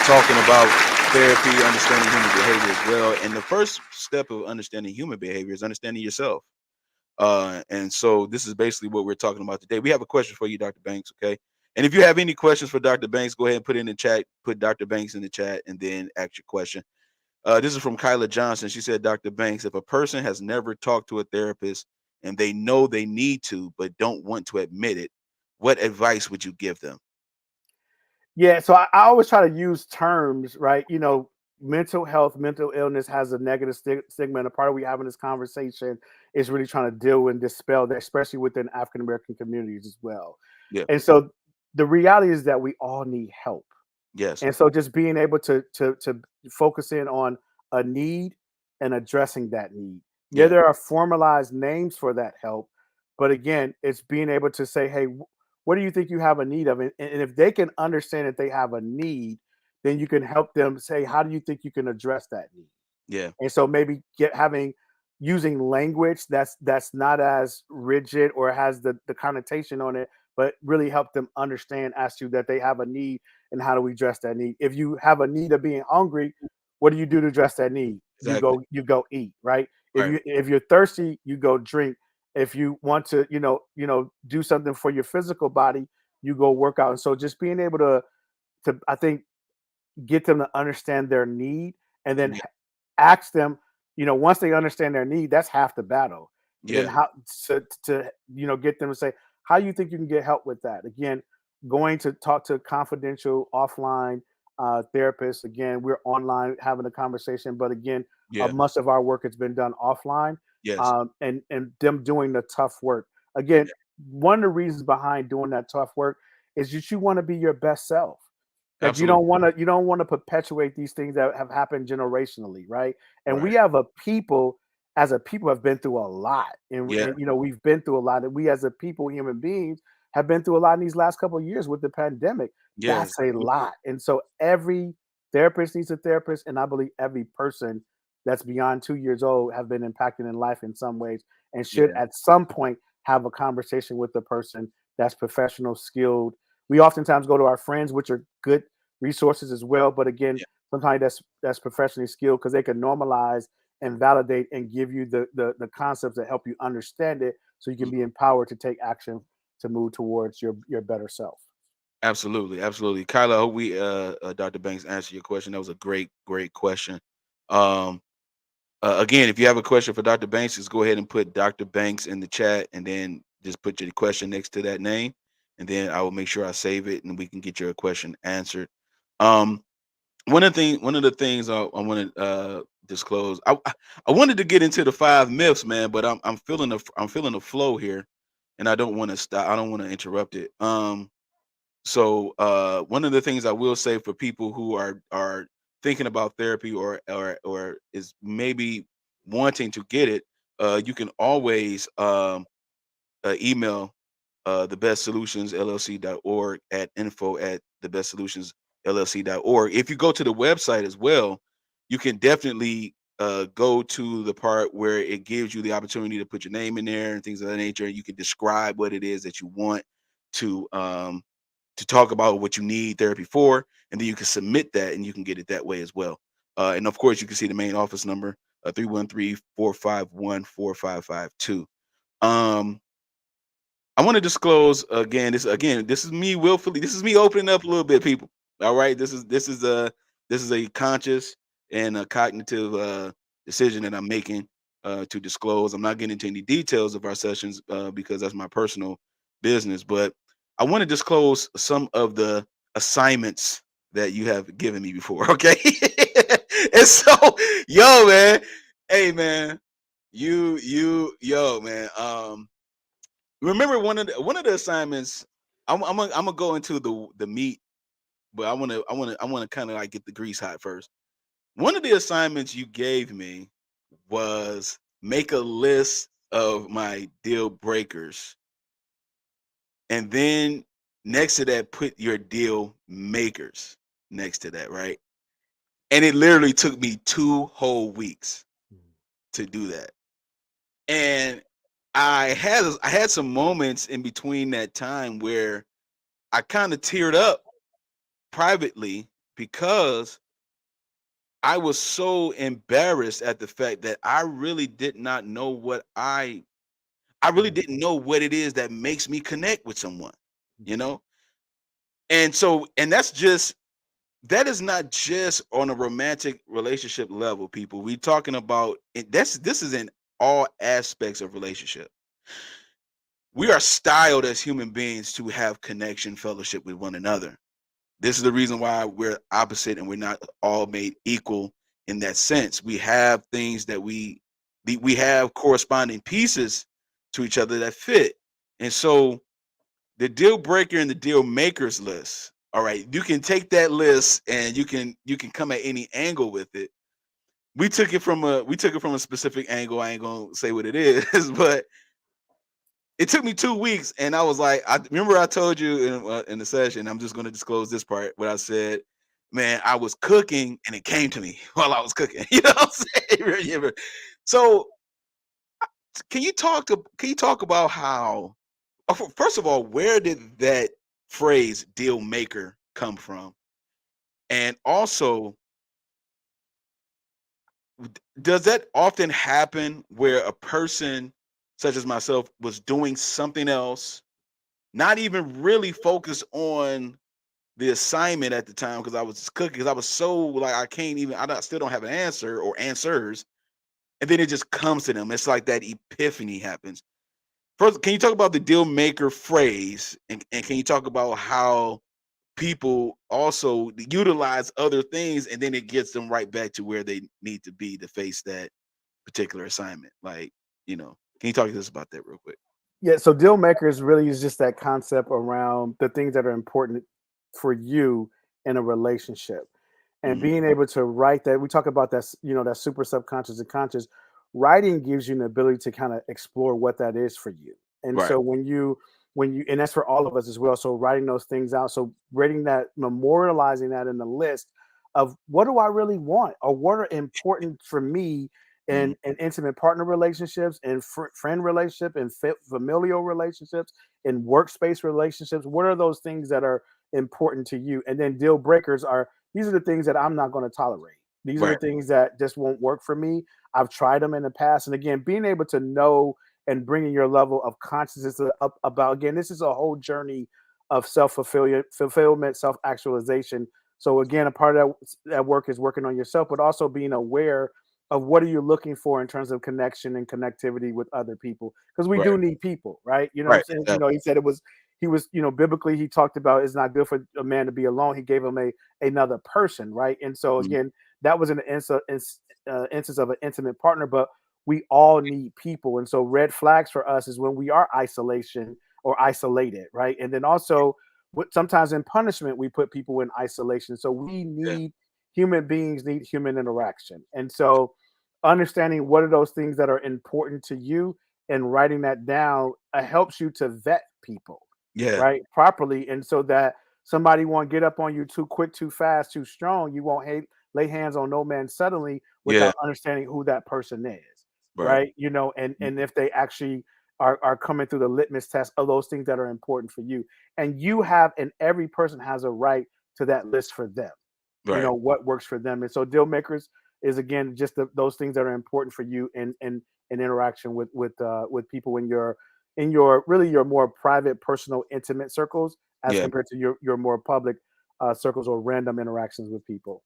talking about therapy, understanding human behavior as well. And the first step of understanding human behavior is understanding yourself. And so this is basically what we're talking about today. We have a question for you, Dr. Banks. Okay. And if you have any questions for Dr. Banks, go ahead and put it in the chat, put Dr. Banks in the chat, and then ask your question. This is from Kyla Johnson. She said, Dr. Banks, if a person has never talked to a therapist and they know they need to, but don't want to admit it, what advice would you give them? Yeah, so I always try to use terms, right? You know, mental health, mental illness has a negative stigma, and a part of we having this conversation is really trying to deal and dispel that, especially within African American communities as well. Yeah. And so the reality is that we all need help, Yes. and so just being able to focus in on a need and addressing that need. Yeah, Yeah. there are formalized names for that help, but again, it's being able to say, hey, what do you think you have a need of? And if they can understand that they have a need, then you can help them say, how do you think you can address that need? Yeah. And so maybe using language that's not as rigid or has the connotation on it, but really help them understand as to that they have a need and how do we address that need. If you have a need of being hungry, what do you do to address that need? Exactly. You go eat, right? Right. If you're thirsty, you go drink. If you want to, do something for your physical body, you go work out. And so just being able to I think get them to understand their need and then Yeah. ask them, once they understand their need, that's half the battle. And then Yeah. how to get them to say, how you think you can get help with that? Again, going to talk to confidential offline therapists. Again, we're online having a conversation, but again, Yeah. much of our work has been done offline, Yes. and them doing the tough work. Again, one of the reasons behind doing that tough work is that you want to be your best self. Like Absolutely. you don't want to perpetuate these things that have happened generationally, right? And we Right. have as a people have been through a lot, Yeah. and we've been through a lot, and we as a people, human beings, have been through a lot in these last couple of years with the pandemic. Yes. That's a lot, and so every therapist needs a therapist, and I believe every person that's beyond 2 years old have been impacted in life in some ways, and should Yeah. at some point have a conversation with the person that's professional, skilled. We oftentimes go to our friends, which are good resources as well. But again, Yeah. sometimes that's professionally skilled because they can normalize and validate and give you the concepts that help you understand it, so you can be empowered to take action to move towards your better self. Absolutely. Absolutely. Kyla, I hope we Dr. Banks answered your question. That was a great, great question. Um again, if you have a question for Dr. Banks, just go ahead and put Dr. Banks in the chat and then just put your question next to that name. And then I will make sure I save it and we can get your question answered. Um, one of the things I want to disclose, I wanted to get into the 5 myths, man, but I'm feeling the flow here, and I don't want to stop. I don't want to interrupt it. So one of the things I will say for people who are thinking about therapy or is maybe wanting to get it, you can always email the best solutions llc.org at info at the best solutions llc.org. If you go to the website as well, you can definitely go to the part where it gives you the opportunity to put your name in there and things of that nature. You can describe what it is that you want to um to talk about what you need therapy for, and then you can submit that and you can get it that way as well. And of course, you can see the main office number, 313-451-4552. Um, I want to disclose again. This is me willfully. This is me opening up a little bit, people. All right. This is a conscious and a cognitive decision that I'm making to disclose. I'm not getting into any details of our sessions because that's my personal business. But I want to disclose some of the assignments that you have given me before. Okay. And so, yo, man, hey, man, yo, man. Remember one of the assignments. I'm gonna go into the meat, but I want to kind of like get the grease hot first. One of the assignments you gave me was make a list of my deal breakers, and then next to that put your deal makers next to that, right? And it literally took me 2 whole weeks to do that, and I had some moments in between that time where I kind of teared up privately because I was so embarrassed at the fact that I really did not know I really didn't know what it is that makes me connect with someone, you know? And so, and that is not just on a romantic relationship level, people. We talking about this is in all aspects of relationship. We are styled as human beings to have connection, fellowship with one another. This is the reason why we're opposite and we're not all made equal in that sense. We have things that we have corresponding pieces to each other that fit. And so the deal breaker and the deal makers list. All right, you can take that list and you can come at any angle with it. We took it from a specific angle. I ain't gonna say what it is, but it took me 2 weeks, and I was like, I remember I told you in the session. I'm just gonna disclose this part where I said, "Man, I was cooking, and it came to me while I was cooking." You know what I'm saying? So, can you talk about how? First of all, where did that phrase "deal maker" come from? And also, does that often happen where a person such as myself was doing something else, not even really focused on the assignment at the time because I was cooking, because I was so like I still don't have an answer or answers, and then it just comes to them. It's like that epiphany happens. First, can you talk about the deal maker phrase, and can you talk about how people also utilize other things and then it gets them right back to where they need to be to face that particular assignment? Like, can you talk to us about that real quick? Yeah, so deal makers really is just that concept around the things that are important for you in a relationship. And Mhm. being able to write that, we talk about that, that super subconscious and conscious. Writing gives you an ability to kind of explore what that is for you. And Right. so when you and that's for all of us as well. So writing those things out. So writing that, memorializing that in the list of what do I really want or what are important for me Mhm. in intimate partner relationships, in friend relationship, in familial relationships, in workspace relationships. What are those things that are important to you? And then deal breakers are, these are the things that I'm not going to tolerate. These are the Right. things that just won't work for me. I've tried them in the past. And again, being able to know and bringing your level of consciousness up about, again, this is a whole journey of fulfillment, self-actualization. So again, a part of that work is working on yourself, but also being aware of what are you looking for in terms of connection and connectivity with other people, because we Right. do need people, right? You know what I'm Right. saying? Exactly. He said he was, biblically, he talked about it's not good for a man to be alone. He gave him another person, right? And so Mhm. again, that was an instance of an intimate partner, but we all need people. And so red flags for us is when we are isolation or isolated, right? And then also sometimes in punishment, we put people in isolation. So we Yeah. need human beings need human interaction. And so understanding what are those things that are important to you and writing that down helps you to vet people, Yeah. right, properly. And so that somebody won't get up on you too quick, too fast, too strong. You won't lay hands on no man suddenly Yeah. without understanding who that person is, Right. right? And Mhm. if they actually are coming through the litmus test of those things that are important for you. And you have, and every person has a right to that list for them, Right. what works for them. And so deal makers is again just those things that are important for you in interaction with people in your really your more private, personal, intimate circles as Yeah. compared to your more public circles or random interactions with people.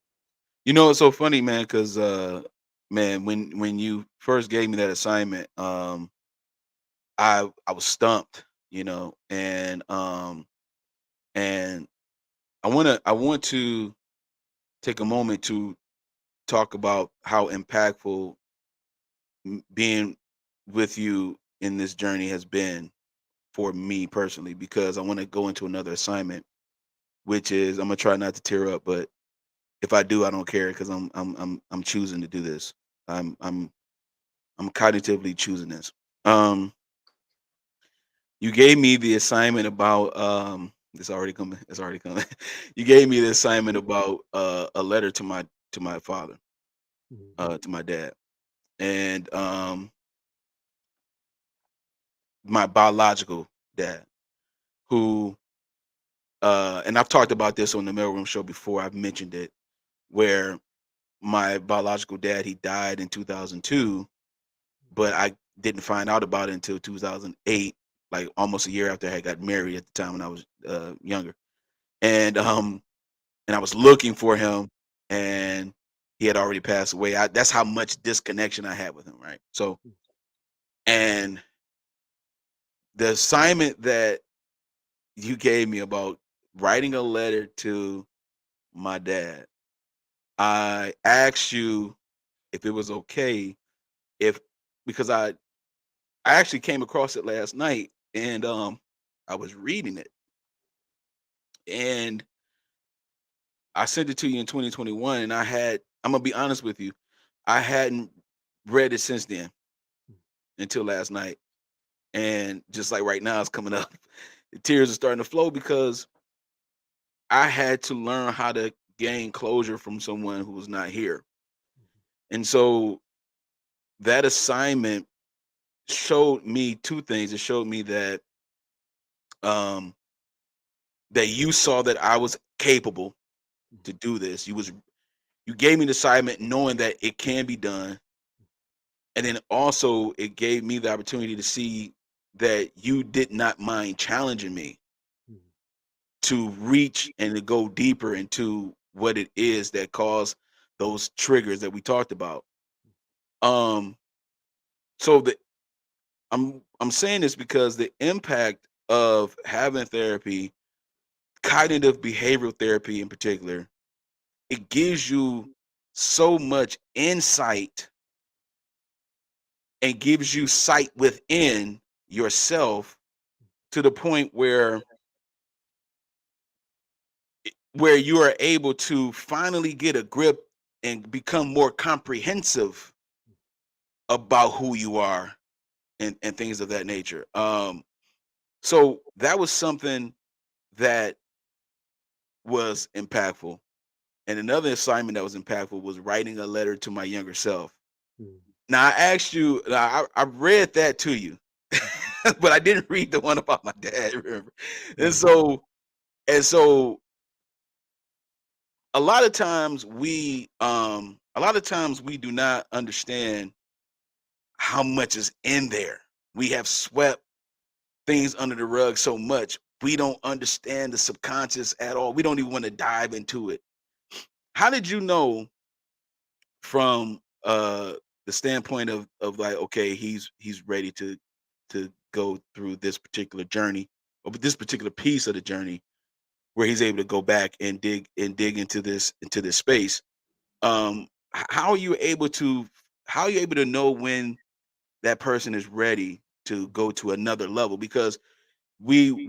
It's so funny, man, because man, when you first gave me that assignment, I was stumped, and I want to take a moment to talk about how impactful being with you in this journey has been for me personally, because I want to go into another assignment, which is I'm gonna try not to tear up, but if I do, I don't care because I'm choosing to do this. I'm I'm I'm cognitively choosing this. Um, you gave me the assignment about it's already coming. It's already coming. You gave me the assignment about a letter to my father, Mhm. to my dad, and my biological dad, who and I've talked about this on the mailroom show before. I've mentioned it, where my biological dad, he died in 2002, but I didn't find out about it until 2008, like almost a year after I got married at the time when I was younger. And I was looking for him, and he had already passed away. That's how much disconnection I had with him, right? So, and the assignment that you gave me about writing a letter to my dad, I asked you if it was okay if because I actually came across it last night, and I was reading it, and I sent it to you in 2021, and I'm gonna be honest with you, I hadn't read it since then until last night. And just like right now, it's coming up. The tears are starting to flow because I had to learn how to gain closure from someone who was not here. And so that assignment showed me two things. It showed me um that you saw that I was capable to do this. You gave me the assignment knowing that it can be done. And then also it gave me the opportunity to see that you did not mind challenging me to reach and to go deeper into what it is that caused those triggers that we talked about. Um, so I'm saying this because the impact of having therapy, cognitive behavioral therapy in particular, it gives you so much insight and gives you sight within yourself to the point where you are able to finally get a grip and become more comprehensive about who you are and things of that nature. So that was something that was impactful. And another assignment that was impactful was writing a letter to my younger self. Now I asked you, I read that to you, but I didn't read the one about my dad, remember? And so a lot of times we do not understand how much is in there. We have swept things under the rug so much. We don't understand the subconscious at all. We don't even want to dive into it. How did you know from the standpoint of like, okay, he's ready to go through this particular journey or this particular piece of the journey where he's able to go back and dig into this space? How are you able to know when that person is ready to go to another level? Because we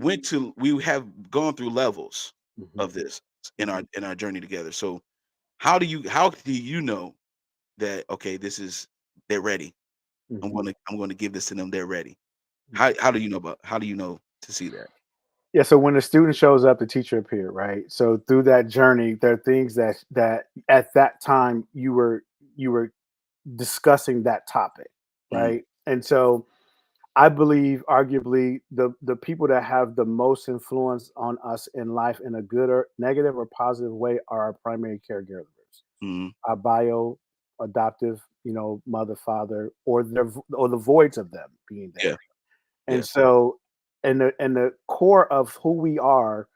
have gone through levels of this in our journey together. So how do you know that, okay, they're ready? I'm gonna give this to them, they're ready. How do you know to see that? Yeah, so when a student shows up, the teacher appeared, right? So through that journey, there are things that at that time you were discussing that topic, Mhm. right? And so I believe arguably the people that have the most influence on us in life in a good or negative or positive way are our primary caregivers, Mhm. our bio adoptive, mother, father, or the voids of them being there. Yeah. And Yeah. so, and the core of who we are,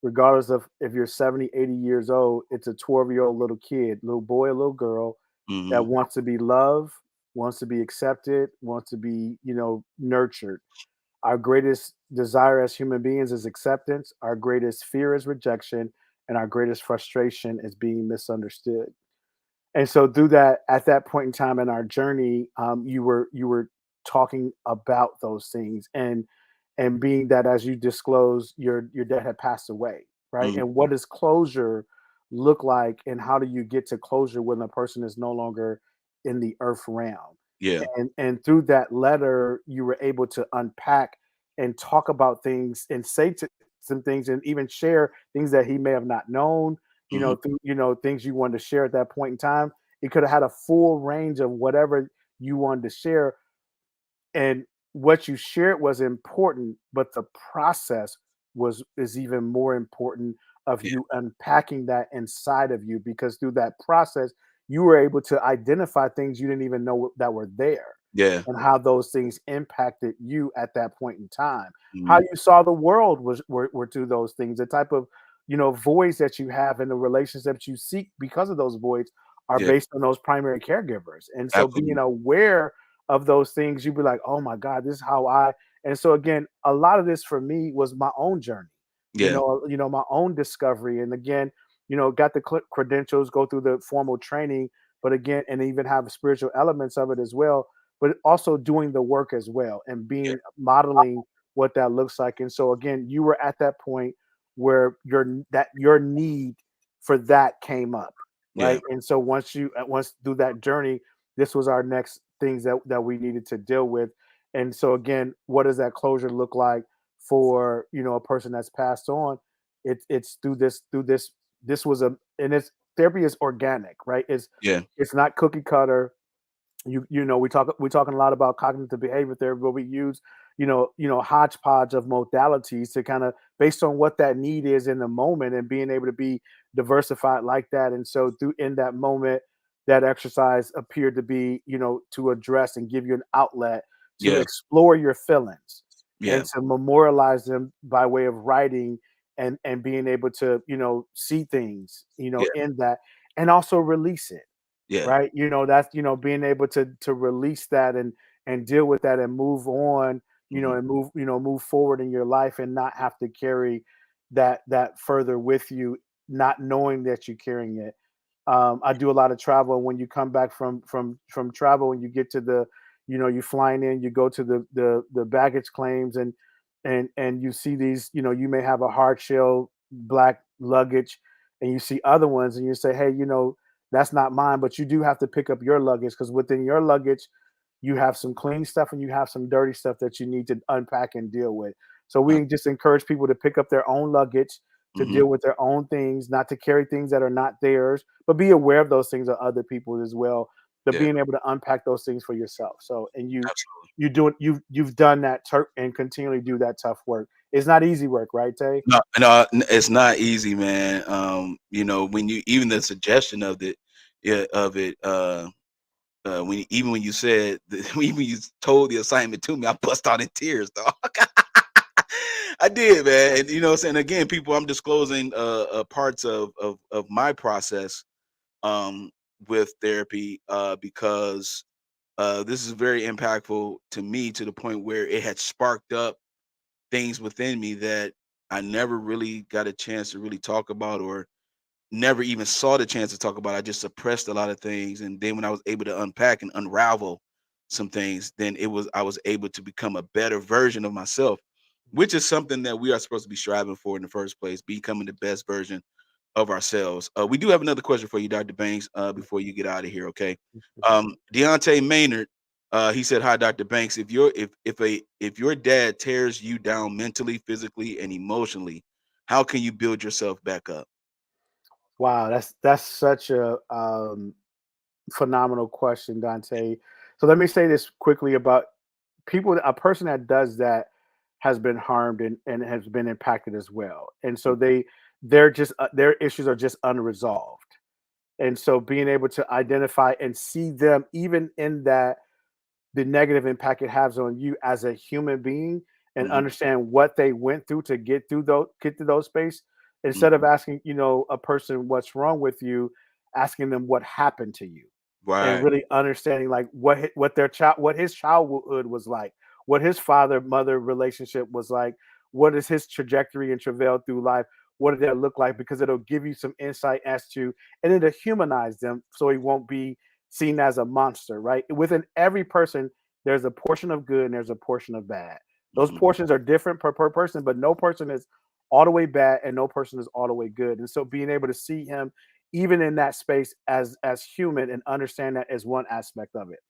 regardless of if you're 70, 80 years old, it's a 12-year-old little kid, little boy, little girl that Mhm. wants to be loved, wants to be accepted, wants to be, nurtured. Our greatest desire as human beings is acceptance. Our greatest fear is rejection. And our greatest frustration is being misunderstood. And so through that, at that point in time in our journey, you were talking about those things, and being that, as you disclosed, your dad had passed away, right? Mhm. And what does closure look like, and how do you get to closure when the person is no longer in the earth realm? Yeah. And through that letter, you were able to unpack and talk about things and say to some things and even share things that he may have not known, Mhm. through, things you wanted to share at that point in time. It could have had a full range of whatever you wanted to share. And what you shared was important, but the process is even more important of Yeah. you unpacking that inside of you, because through that process you were able to identify things you didn't even know that were there, Yeah. and how those things impacted you at that point in time. How Mhm. you saw the world were through those things. The type of voids that you have and the relationships you seek because of those voids are Yeah. based on those primary caregiivers. And so being Absolutely. aware of those things, you'd be like, oh my God, this is how I. And so again, a lot of this for me was my own journey. Yeah. My own discovery. And again, got the credentials, go through the formal training, but again, and even have spiritual elements of it as well, but also doing the work as well and Yeah. being modeling what that looks like. And so again, you were at that point where your need for that came up, Yeah. right? And so once through that journey, this was our next things that we needed to deal with. And so again, what does that closure look like for a person that's passed on? It's through this. This was and it's therapy is organic, right? Yeah. It's not cookie cutter. We're talking a lot about cognitive behavior therapy, but we use hodgepodge of modalities to kind of based on what that need is in the moment and being able to be diversified like that. And so through in that moment, that exercise appeared to be to address and give you an outlet to Yeah. explore your feelings Yeah. and to memorialize them by way of writing and being able to see things Yeah. in that, and also release it. Yeah. Right. That's, being able to release that and deal with that and move on, Mhm. and move forward in your life and not have to carry that further with you, not knowing that you're carrying it. I do a lot of travel. And when you come back from travel and you get to you're flying in, you go to the baggage claims and you see these, you may have a hard shell black luggage and you see other ones and you say, hey, that's not mine, but you do have to pick up your luggage because within your luggage, you have some clean stuff and you have some dirty stuff that you need to unpack and deal with. So Uh, we just encourage people to pick up their own luggage, to mhm. deal with their own things, not to carry things that are not theirs, but be aware of those things of other people as well. But Yeah. being able to unpack those things for yourself. So, and Absolutely. you've done that and continually do that tough work. It's not easy work, right, Tay? No, no, it's not easy, man. When you even the suggestion of it, yeah, of it, when you said even when you told the assignment to me, I bust out in tears, dog. I did, man. And what I'm saying, again, people, I'm disclosing parts of my process um with therapy because this is very impactful to me to the point where it had sparked up things within me that I never really got a chance to really talk about or never even saw the chance to talk about. I just suppressed a lot of things. And then when I was able to unpack and unravel some things, then I was able to become a better version of myself, which is something that we are supposed to be striving for in the first place, becoming the best version of ourselves. We do have another question for you, Dr. Banks, before you get out of here, okay? Deontay Maynard, he said, "Hi, Dr. Banks. If your dad tears you down mentally, physically, and emotionally, how can you build yourself back up?" Wow, that's such a phenomenal question, Dante. So let me say this quickly about a person that does that has been harmed and has been impacted as well. And so their issues are just unresolved. And so being able to identify and see them even in that the negative impact it has on you as a human being and Mhm, understand what they went through to get to those space mhm. instead of asking a person what's wrong with you, asking them what happened to you and Right. really understanding like what his childhood was like, what his father mother relationship was like, what is his trajectory and travail through life, what did that look like, because it'll give you some insight as to, and it'll humanize them so he won't be seen as a monster, right? Within every person, there's a portion of good and there's a portion of bad. Those Mhm. portions are different per person, but no person is all the way bad and no person is all the way good. And so being able to see him even in that space as human and understand that as one aspect of it.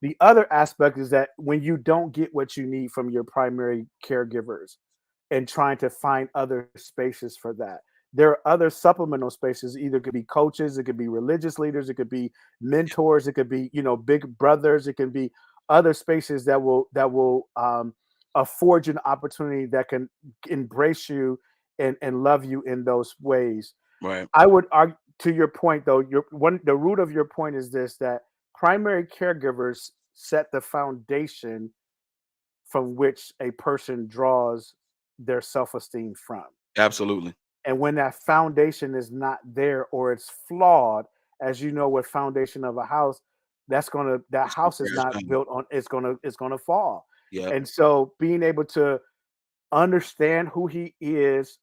The other aspect is that when you don't get what you need from your primary caregivers and trying to find other spaces for that. There are other supplemental spaces. Either it could be coaches, it could be religious leaders, it could be mentors, it could be big brothers, it can be other spaces that will afford you an opportunity that can embrace you and love you in those ways. Right. I would argue to your point though, the root of your point is this, that primary caregivers set the foundation from which a person draws their self-esteem from. Absolutely. And when that foundation is not there or it's flawed, as you know, with foundation of a house, that It's gonna house is crash not down. built on, it's gonna fall. Yeah. And so being able to understand who he is,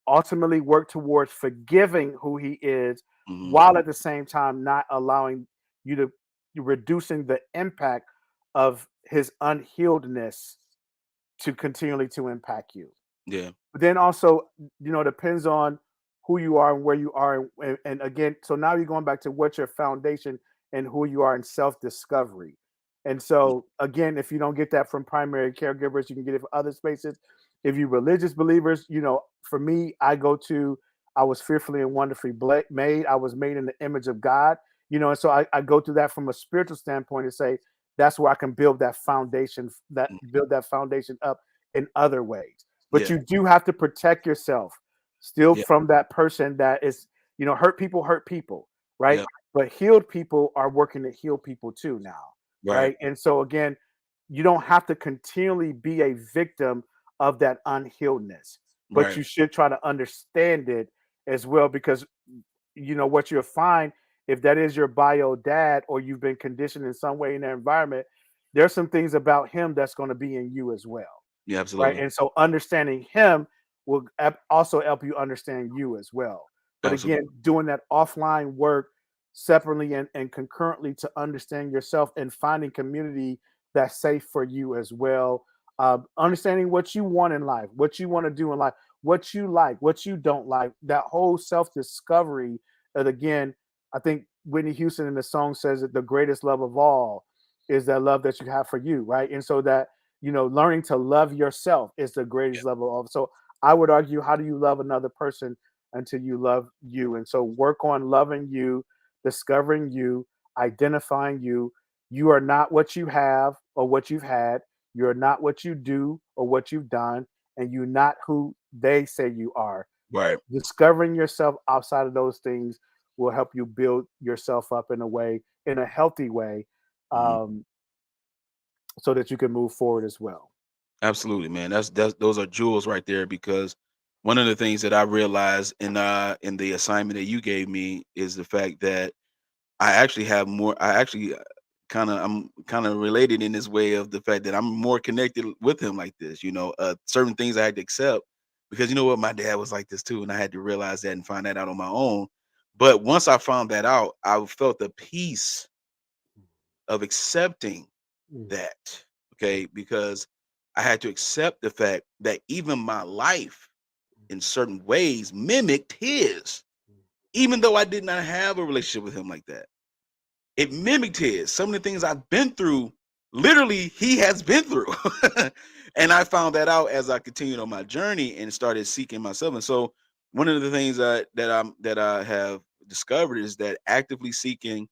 ultimately work towards forgiving who he is, Mhm. while at the same time not allowing you to reducing the impact of his unhealedness to continually to impact you. Yeah. But then also, depends on who you are and where you are. And again, so now you're going back to what's your foundation and who you are in self-discovery. And so again, if you don't get that from primary caregivers, you can get it from other spaces. If you religious believers, for me, I was fearfully and wonderfully made. I was made in the image of God, and so I go through that from a spiritual standpoint and say, that's where I can build that foundation, up in other ways. But Yeah. you do have to protect yourself still Yeah. from that person that is, hurt people, right? Yeah. But healed people are working to heal people too now, Right. right? And so again, you don't have to continually be a victim of that unhealedness, but Right. you should try to understand it as well, because what you'll find, if that is your bio dad or you've been conditioned in some way in that environment, there's some things about him that's going to be in you as well, Yeah. right? Absolutely. And so understanding him will also help you understand you as well. But Absolutely. again, doing that offline work separately and concurrently to understand yourself and finding community that's safe for you as well. Understanding what you want in life, what you want to do in life, what you like, what you don't like, that whole self discovery. And again, I think Whitney Houston in the song says that the greatest love of all is that love that you have for you, right? And so that, learning to love yourself is the Yeah. greatest level of. So I would argue, how do you love another person until you love you? And so work on loving you, discovering you, identifying you. You are not what you have or what you've had. You're not what you do or what you've done, and you're not who they say you are. Right. Discovering yourself outside of those things will help you build yourself up in a healthy way, Mhm. um, so that you can move forward as well. Absolutely, man. That's those are jewels right there, because one of the things that I realized in the assignment that you gave me is the fact that I actually have more. I actually I'm kind of related in this way of the fact that I'm more connected with him like this. Certain things I had to accept because you know what, my dad was like this too, and I had to realize that and find that out on my own. But once I found that out, I felt the peace of accepting Mm, that. Okay, because I had to accept the fact that even my life in certain ways mimicked his, even though I did not have a relationship with him like that. It mimicked his. Some of the things I've been through, literally, he has been through. And I found that out as I continued on my journey and started seeking myself. And so, one of the things that I have discovered is that actively seeking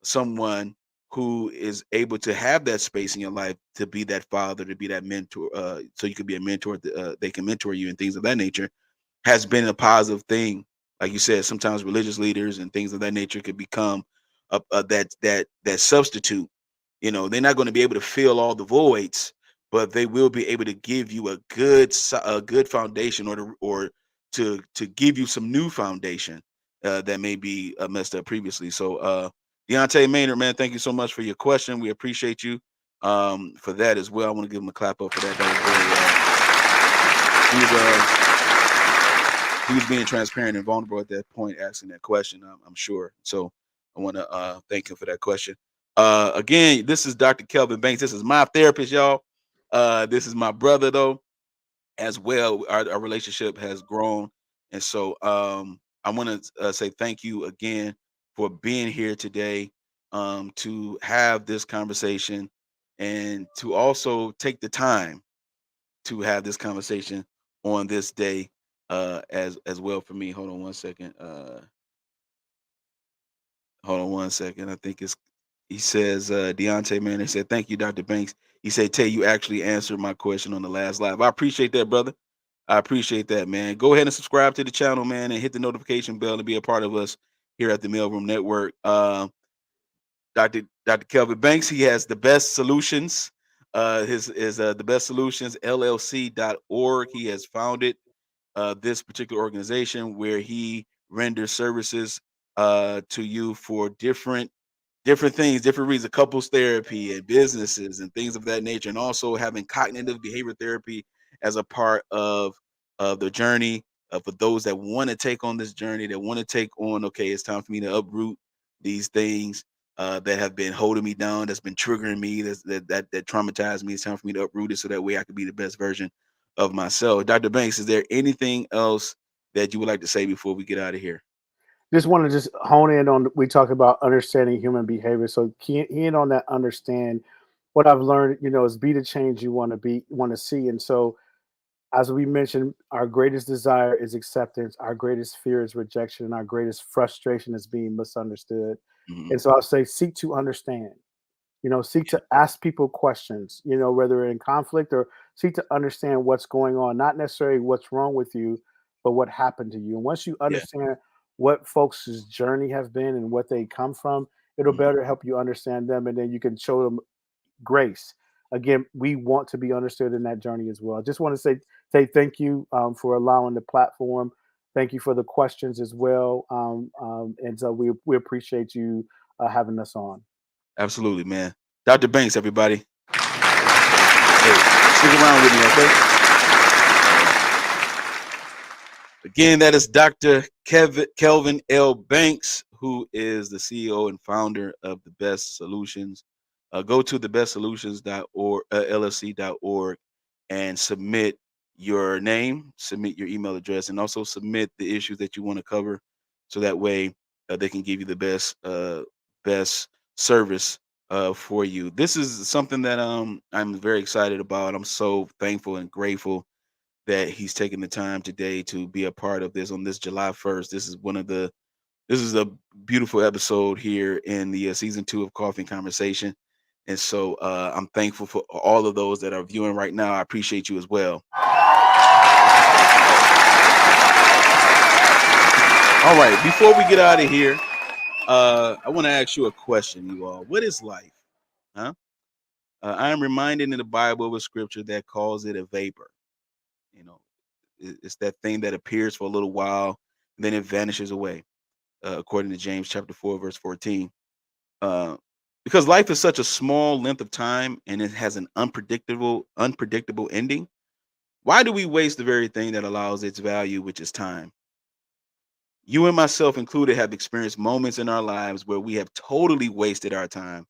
someone who is able to have that space in your life to be that father, to be that mentor, so you could be a mentor. They can mentor you and things of that nature has been a positive thing. Like you said, sometimes religious leaders and things of that nature could become that substitute. They're not going to be able to fill all the voids, but they will be able to give you a good foundation, or to give you some new foundation that may be messed up previously. So, Deontay Maynard, man, thank you so much for your question. We appreciate you for that as well. I want to give him a clap up for that. That was very. He was being transparent and vulnerable at that point, asking that question. I'm sure. So I want to thank him for that question. Again, this is Dr. Kelvin Banks. This is my therapist, y'all. This is my brother, though, as well. Our relationship has grown, and so I want to say thank you again for being here today, to have this conversation and to also take the time to have this conversation on this day as well for me. Hold on one second. Hold on one second. I think it's he says Deontay, man, they said thank you, Dr. Banks. He said, Tay, you actually answered my question on the last live. I appreciate that, brother. I appreciate that, man. Go ahead and subscribe to the channel, man, and hit the notification bell to be a part of us here at the Mailroom Network. Dr. Kelvin Banks, he has the best solutions. His is the best solutions LLC.org. He has founded this particular organization where he renders services to you for different things, different reasons, couples therapy and businesses and things of that nature, and also having cognitive behavior therapy as a part of the journey for those that want to take on this journey, that want to take on, okay, it's time for me to uproot these things that have been holding me down, that's been triggering me, that traumatized me. It's time for me to uproot it so that way I can be the best version of myself. Dr. Banks, is there anything else that you would like to say before we get out of here? Just want to just hone in on, we talk about understanding human behavior. So key in on that, understand what I've learned, is be the change you want to see. And so, as we mentioned, our greatest desire is acceptance. Our greatest fear is rejection. And our greatest frustration is being misunderstood. Mhm. And so I'll say, seek to understand, seek to ask people questions, whether in conflict, or seek to understand what's going on, not necessarily what's wrong with you, but what happened to you. And once you Yeah. understand what folks' journey has been and what they come from, it'll Mhm. better help you understand them. And then you can show them grace. Again, we want to be understood in that journey as well. I just want to say thank you for allowing the platform. Thank you for the questions as well. And so we appreciate you having us on. Absolutely, man. Dr. Banks, everybody. Hey, stick around with me, okay? Again, that is Dr. Kelvin L. Banks, who is the CEO and founder of The Best Solutions. Go to thebestsolutions.org, LLC.org, and submit your name, submit your email address, and also submit the issues that you want to cover, so that way they can give you the best service for you. This is something that I'm very excited about. I'm so thankful and grateful that he's taking the time today to be a part of this on this July 1st. This is a beautiful episode here in the season 2 of Coffee and Conversation. And so I'm thankful for all of those that are viewing right now. I appreciate you as well. All right, before we get out of here, I want to ask you a question, you all. What is life? Huh? I am reminded in the Bible of a scripture that calls it a vapor. It's that thing that appears for a little while, and then it vanishes away, according to James chapter 4, verse 14. Because life is such a small length of time and it has an unpredictable ending. Why do we waste the very thing that allows its value, which is time? You and myself included have experienced moments in our lives where we have totally wasted our time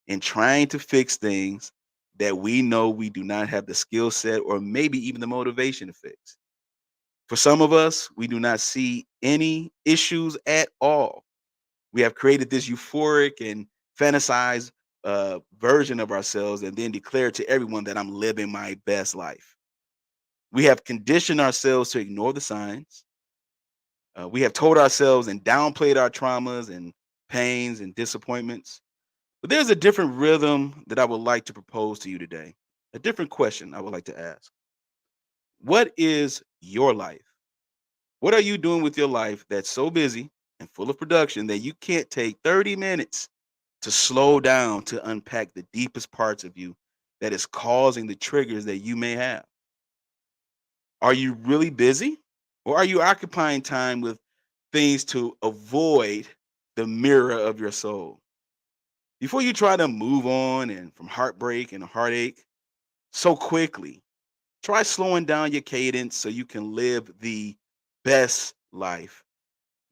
in trying to fix things that we know we do not have the skill set or maybe even the motivation to fix. For some of us, we do not see any issues at all. We have created this euphoric and fantasized version of ourselves and then declare to everyone that I'm living my best life. We have conditioned ourselves to ignore the signs. We have told ourselves and downplayed our traumas and pains and disappointments. But there's a different rhythm that I would like to propose to you today. A different question I would like to ask. What is your life? What are you doing with your life that's so busy and full of production that you can't take 30 minutes to slow down to unpack the deepest parts of you that is causing the triggers that you may have? Are you really busy? Or are you occupying time with things to avoid the mirror of your soul? Before you try to move on and from heartbreak and heartache so quickly, try slowing down your cadence so you can live the best life.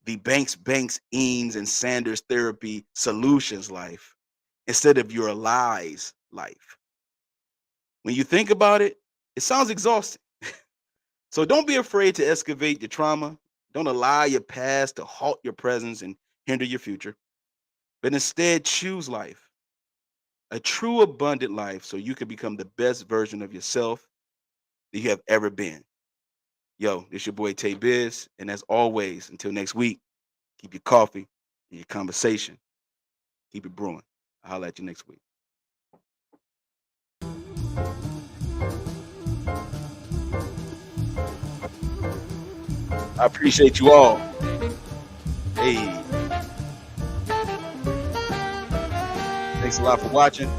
The Banks, Eames, and Sanders therapy solutions life instead of your lies life. When you think about it, it sounds exhausting. So don't be afraid to excavate your trauma. Don't allow your past to halt your presence and hinder your future, but instead choose life, a true abundant life, so you can become the best version of yourself that you have ever been. Yo, this your boy Tay Biz, and as always, until next week, keep your coffee and your conversation. Keep it brewing. I'll holler at you next week. I appreciate you all. Hey. Thanks a lot for watching.